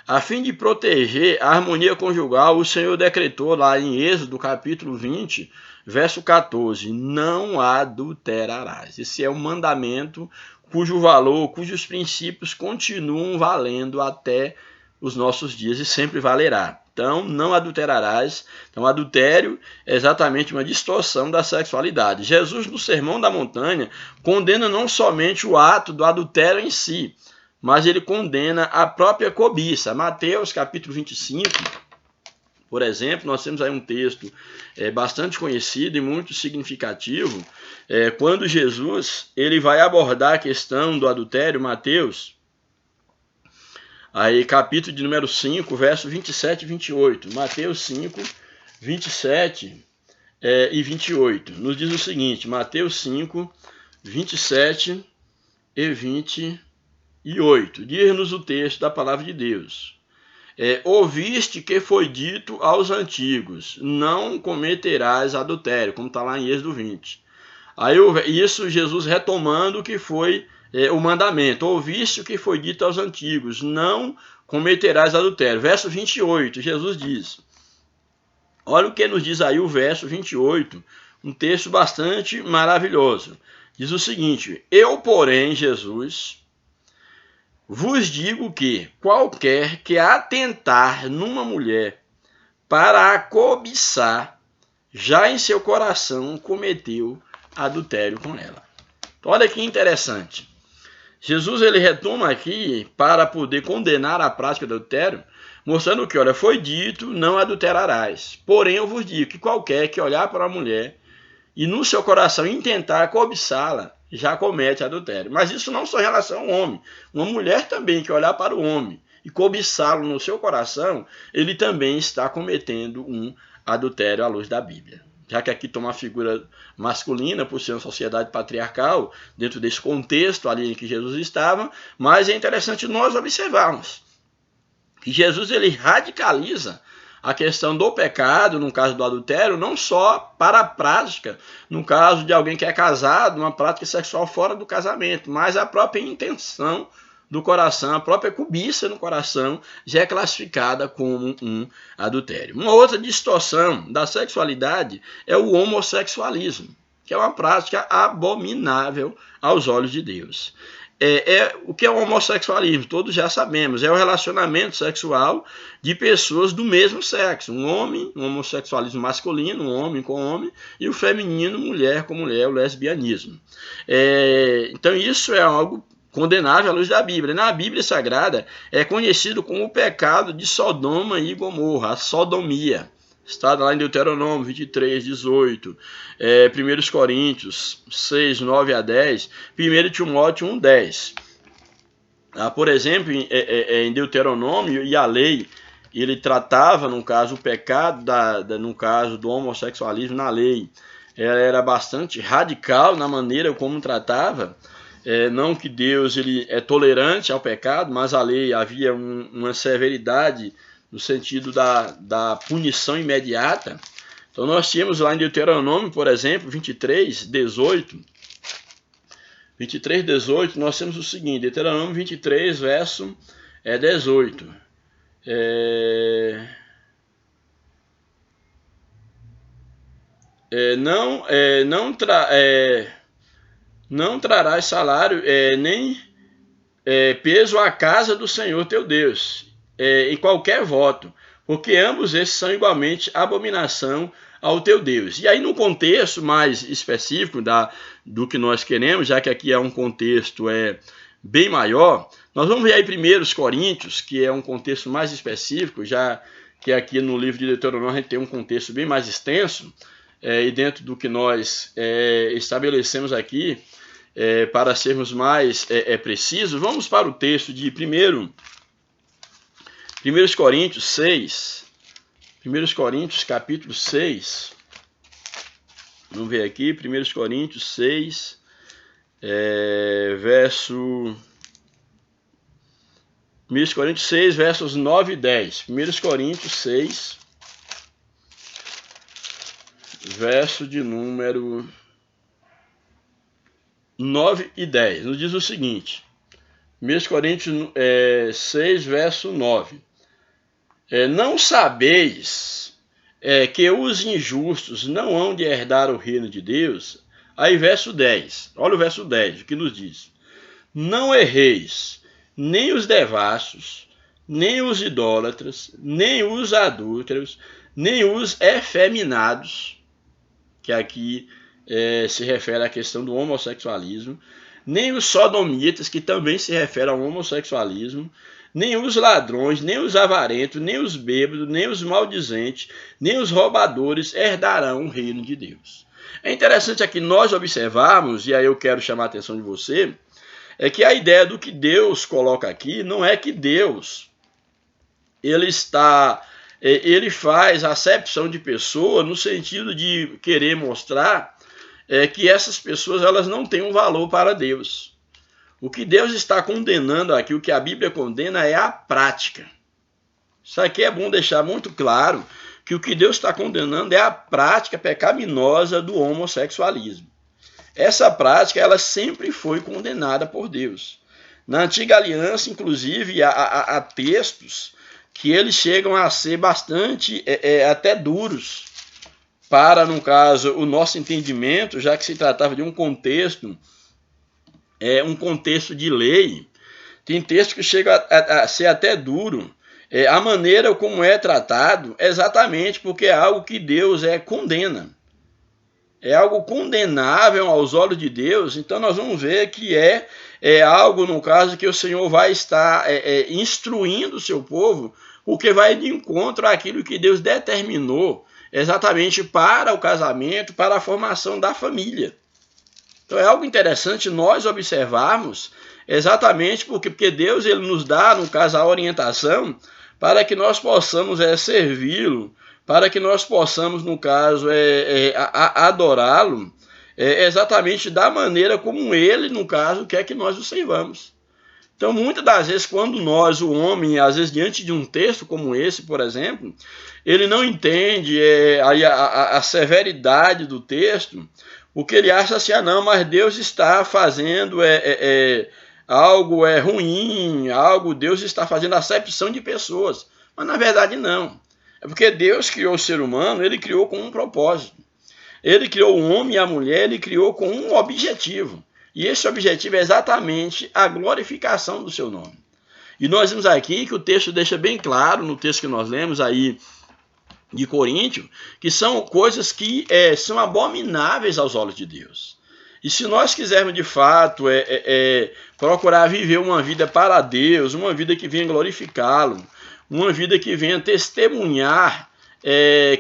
A fim de proteger a harmonia conjugal, o Senhor decretou lá em Êxodo capítulo 20, verso 14, não adulterarás. Esse é um mandamento cujo valor, cujos princípios continuam valendo até os nossos dias e sempre valerá. Então, não adulterarás. Então, adultério é exatamente uma distorção da sexualidade. Jesus, no Sermão da Montanha, condena não somente o ato do adultério em si, mas ele condena a própria cobiça. Mateus, capítulo 25, por exemplo, nós temos aí um texto bastante conhecido e muito significativo, quando Jesus ele vai abordar a questão do adultério, Mateus, aí, capítulo de número 5, verso 27 e 28. Mateus 5, 27 e 28. Nos diz o seguinte, Mateus 5, 27 e 28. Diz-nos o texto da palavra de Deus. Ouviste que foi dito aos antigos, não cometerás adultério, como está lá em Êxodo 20. Aí, isso Jesus retomando o que foi o mandamento. Ouviste o que foi dito aos antigos, não cometerás adultério. Verso 28, Jesus diz, olha o que nos diz aí o verso 28, um texto bastante maravilhoso. Diz o seguinte, eu, porém, Jesus, vos digo que qualquer que atentar numa mulher para a cobiçar, já em seu coração cometeu adultério com ela. Então, olha que interessante. Jesus ele retoma aqui para poder condenar a prática do adultério, mostrando que, olha, foi dito, não adulterarás. Porém, eu vos digo que qualquer que olhar para a mulher e no seu coração intentar cobiçá-la, já comete adultério. Mas isso não só em relação ao homem. Uma mulher também que olhar para o homem e cobiçá-lo no seu coração, ele também está cometendo um adultério à luz da Bíblia. Já que aqui toma uma figura masculina, por ser uma sociedade patriarcal, dentro desse contexto ali em que Jesus estava, mas é interessante nós observarmos que Jesus ele radicaliza a questão do pecado, no caso do adultério, não só para a prática, no caso de alguém que é casado, uma prática sexual fora do casamento, mas a própria intenção do coração, a própria cobiça no coração já é classificada como um adultério. Uma outra distorção da sexualidade é o homossexualismo, que é uma prática abominável aos olhos de Deus. O que é o homossexualismo? Todos já sabemos, é o relacionamento sexual de pessoas do mesmo sexo, um homossexualismo masculino, um homem com homem, e o feminino, mulher com mulher, o lesbianismo. Então isso é algo condenável à luz da Bíblia. Na Bíblia Sagrada é conhecido como o pecado de Sodoma e Gomorra, a sodomia. Está lá em Deuteronômio 23, 18, 1 Coríntios 6, 9 a 10, 1 Timóteo 1, 10. Por exemplo, em Deuteronômio e a lei, ele tratava, no caso, o pecado, no caso do homossexualismo na lei. Ela era bastante radical na maneira como tratava. Não que Deus ele é tolerante ao pecado, mas a lei havia uma severidade no sentido da punição imediata. Então nós tínhamos lá em Deuteronômio, por exemplo, 23:18, nós temos o seguinte, Deuteronômio 23, verso 18. Não trarás salário nem peso à casa do Senhor teu Deus, em qualquer voto, porque ambos esses são igualmente abominação ao teu Deus. E aí no contexto mais específico do que nós queremos, já que aqui é um contexto bem maior, nós vamos ver aí 1 Coríntios, que é um contexto mais específico, já que aqui no livro de Deuteronômio a gente tem um contexto bem mais extenso, e dentro do que nós estabelecemos aqui, para sermos mais precisos, vamos para o texto de 1 Coríntios 6, 1 Coríntios capítulo 6, vamos ver aqui, 1 Coríntios 6, versos 9 e 10, 1 Coríntios 6, verso de número 9 e 10, nos diz o seguinte, 1 Coríntios 6, verso 9, não sabeis que os injustos não hão de herdar o reino de Deus? Aí verso 10, olha o verso 10, o que nos diz, não erreis, nem os devassos, nem os idólatras, nem os adúlteros, nem os efeminados, que aqui se refere à questão do homossexualismo, nem os sodomitas, que também se refere ao homossexualismo, nem os ladrões, nem os avarentos, nem os bêbados, nem os maldizentes, nem os roubadores herdarão o reino de Deus. É interessante aqui nós observarmos, e aí eu quero chamar a atenção de você, que a ideia do que Deus coloca aqui não é que Deus ele faz acepção de pessoa no sentido de querer mostrar que essas pessoas elas não têm um valor para Deus. O que Deus está condenando aqui, o que a Bíblia condena é a prática. Isso aqui é bom deixar muito claro, que o que Deus está condenando é a prática pecaminosa do homossexualismo. Essa prática ela sempre foi condenada por Deus. Na Antiga Aliança, inclusive, há textos que eles chegam a ser bastante até duros para, no caso, o nosso entendimento, já que se tratava de um contexto de lei. Tem texto que chega a ser até duro, a maneira como é tratado, exatamente porque é algo que Deus condena. É algo condenável aos olhos de Deus, então nós vamos ver que é algo, no caso, que o Senhor vai estar instruindo o seu povo, porque vai de encontro àquilo que Deus determinou exatamente para o casamento, para a formação da família. Então é algo interessante nós observarmos, exatamente porque Deus ele nos dá, no caso, a orientação para que nós possamos servi-lo, para que nós possamos, no caso, adorá-lo, exatamente da maneira como ele, no caso, quer que nós o servamos. Então, muitas das vezes, quando nós, o homem, às vezes, diante de um texto como esse, por exemplo, ele não entende a severidade do texto, porque ele acha assim, não, mas Deus está fazendo algo ruim, Deus está fazendo acepção de pessoas. Mas, na verdade, não. É porque Deus criou o ser humano, ele criou com um propósito. Ele criou o homem e a mulher, ele criou com um objetivo. E esse objetivo é exatamente a glorificação do seu nome. E nós vimos aqui que o texto deixa bem claro, no texto que nós lemos aí de Coríntios, que são coisas que são abomináveis aos olhos de Deus. E se nós quisermos de fato procurar viver uma vida para Deus, uma vida que venha glorificá-lo, uma vida que venha testemunhar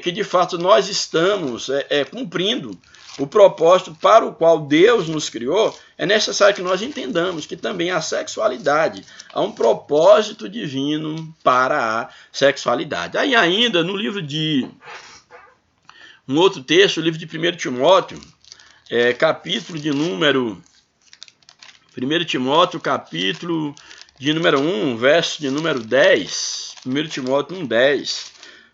que de fato nós estamos cumprindo o propósito para o qual Deus nos criou, é necessário que nós entendamos que também a sexualidade há um propósito divino para a sexualidade. Aí ainda no livro de um outro texto, o livro de 1 Timóteo, capítulo de número 1 Timóteo, capítulo de número 1, verso de número 10. 1 Timóteo 1:10.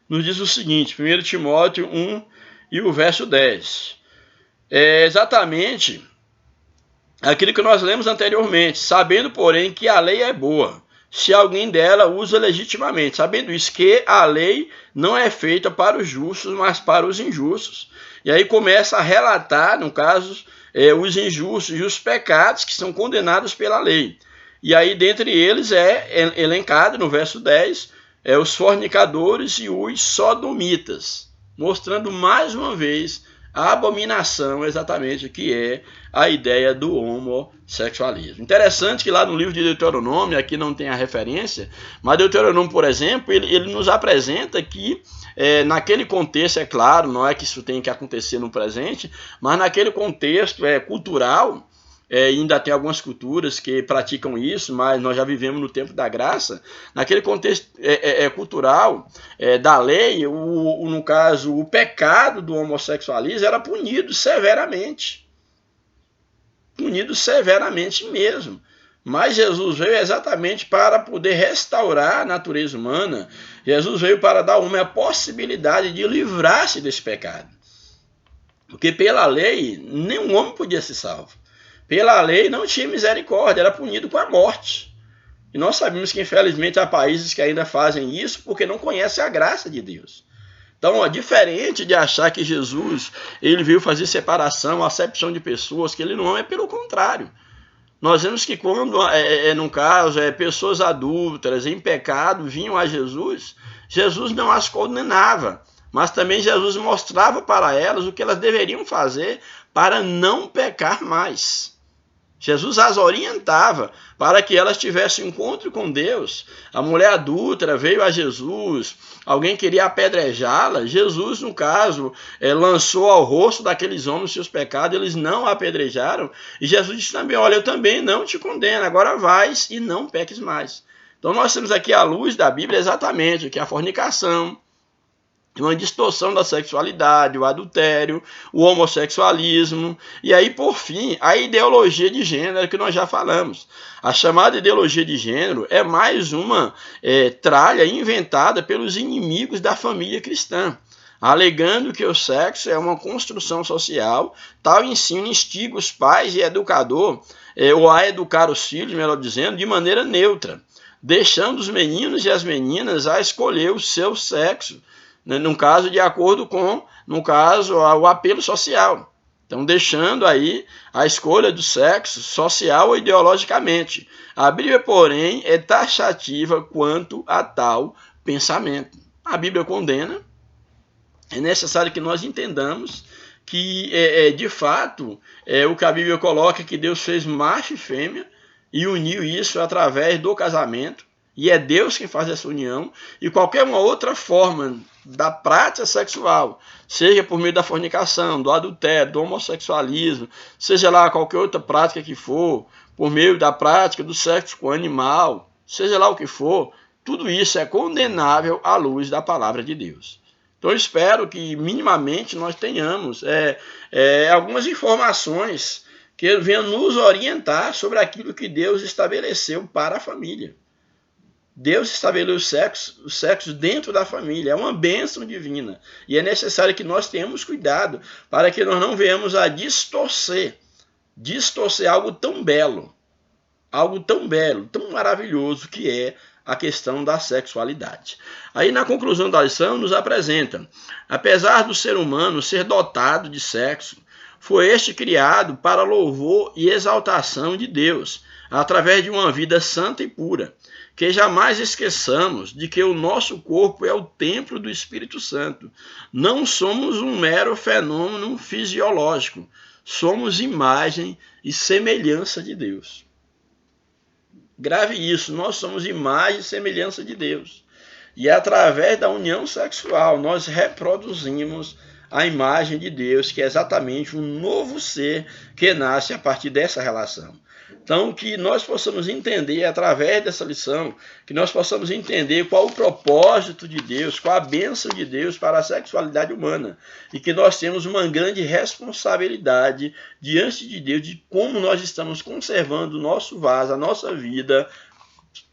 Nos diz o seguinte, 1 Timóteo 1 e o verso 10. É exatamente aquilo que nós lemos anteriormente. Sabendo, porém, que a lei é boa, se alguém dela usa legitimamente. Sabendo isso, que a lei não é feita para os justos, mas para os injustos. E aí começa a relatar, no caso, os injustos e os pecados que são condenados pela lei. E aí, dentre eles, é elencado no verso 10, os fornicadores e os sodomitas, mostrando mais uma vez a abominação exatamente que é a ideia do homossexualismo. Interessante que lá no livro de Deuteronômio, aqui não tem a referência, mas Deuteronômio, por exemplo, ele nos apresenta que naquele contexto, é claro, não é que isso tenha que acontecer no presente, mas naquele contexto cultural, ainda tem algumas culturas que praticam isso, mas nós já vivemos no tempo da graça. Naquele contexto cultural da lei, no caso, o pecado do homossexualismo era punido severamente. Punido severamente mesmo. Mas Jesus veio exatamente para poder restaurar a natureza humana. Jesus veio para dar ao homem a possibilidade de livrar-se desse pecado. Porque pela lei, nenhum homem podia ser salvo. Pela lei não tinha misericórdia, era punido com a morte. E nós sabemos que infelizmente há países que ainda fazem isso porque não conhecem a graça de Deus. Então, diferente de achar que Jesus ele veio fazer separação, acepção de pessoas, que ele não é, pelo contrário. Nós vemos que quando, no caso, pessoas adúlteras, em pecado, vinham a Jesus, Jesus não as condenava, mas também Jesus mostrava para elas o que elas deveriam fazer para não pecar mais. Jesus as orientava para que elas tivessem encontro com Deus. A mulher adúltera veio a Jesus, alguém queria apedrejá-la. Jesus, no caso, lançou ao rosto daqueles homens seus pecados, eles não a apedrejaram. E Jesus disse também, olha, eu também não te condeno, agora vais e não peques mais. Então nós temos aqui à luz da Bíblia exatamente o que é a fornicação, uma distorção da sexualidade, o adultério, o homossexualismo, e aí, por fim, a ideologia de gênero que nós já falamos. A chamada ideologia de gênero é mais uma tralha inventada pelos inimigos da família cristã, alegando que o sexo é uma construção social. Tal ensino instiga os pais e educador, ou a educar os filhos, melhor dizendo, de maneira neutra, deixando os meninos e as meninas a escolher o seu sexo, no caso, de acordo com, o apelo social. Então, deixando aí a escolha do sexo social ou ideologicamente. A Bíblia, porém, é taxativa quanto a tal pensamento. A Bíblia condena. É necessário que nós entendamos que, de fato, o que a Bíblia coloca é que Deus fez macho e fêmea e uniu isso através do casamento. E é Deus quem faz essa união, e qualquer uma outra forma da prática sexual, seja por meio da fornicação, do adultério, do homossexualismo, seja lá qualquer outra prática que for, por meio da prática do sexo com animal, seja lá o que for, tudo isso é condenável à luz da palavra de Deus. Então eu espero que minimamente nós tenhamos algumas informações que venham nos orientar sobre aquilo que Deus estabeleceu para a família. Deus estabeleceu o sexo dentro da família, é uma bênção divina. E é necessário que nós tenhamos cuidado para que nós não venhamos a distorcer algo tão belo, tão maravilhoso que é a questão da sexualidade. Aí na conclusão da lição nos apresenta, apesar do ser humano ser dotado de sexo, foi este criado para louvor e exaltação de Deus, através de uma vida santa e pura. Que jamais esqueçamos de que o nosso corpo é o templo do Espírito Santo. Não somos um mero fenômeno fisiológico. Somos imagem e semelhança de Deus. Grave isso, nós somos imagem e semelhança de Deus. E através da união sexual nós reproduzimos a imagem de Deus, que é exatamente um novo ser que nasce a partir dessa relação. Então, que nós possamos entender, através dessa lição, que nós possamos entender qual o propósito de Deus, qual a bênção de Deus para a sexualidade humana. E que nós temos uma grande responsabilidade diante de Deus de como nós estamos conservando o nosso vaso, a nossa vida,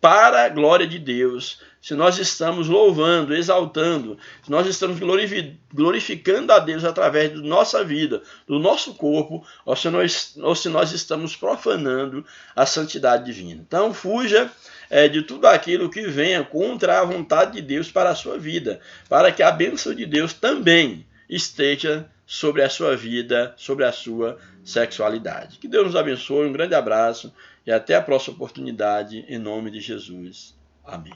para a glória de Deus. Se nós estamos louvando, exaltando, se nós estamos glorificando a Deus através da nossa vida, do nosso corpo, ou se nós estamos profanando a santidade divina. Então, fuja de tudo aquilo que venha contra a vontade de Deus para a sua vida, para que a bênção de Deus também esteja sobre a sua vida, sobre a sua sexualidade. Que Deus nos abençoe, um grande abraço e até a próxima oportunidade, em nome de Jesus. Amém.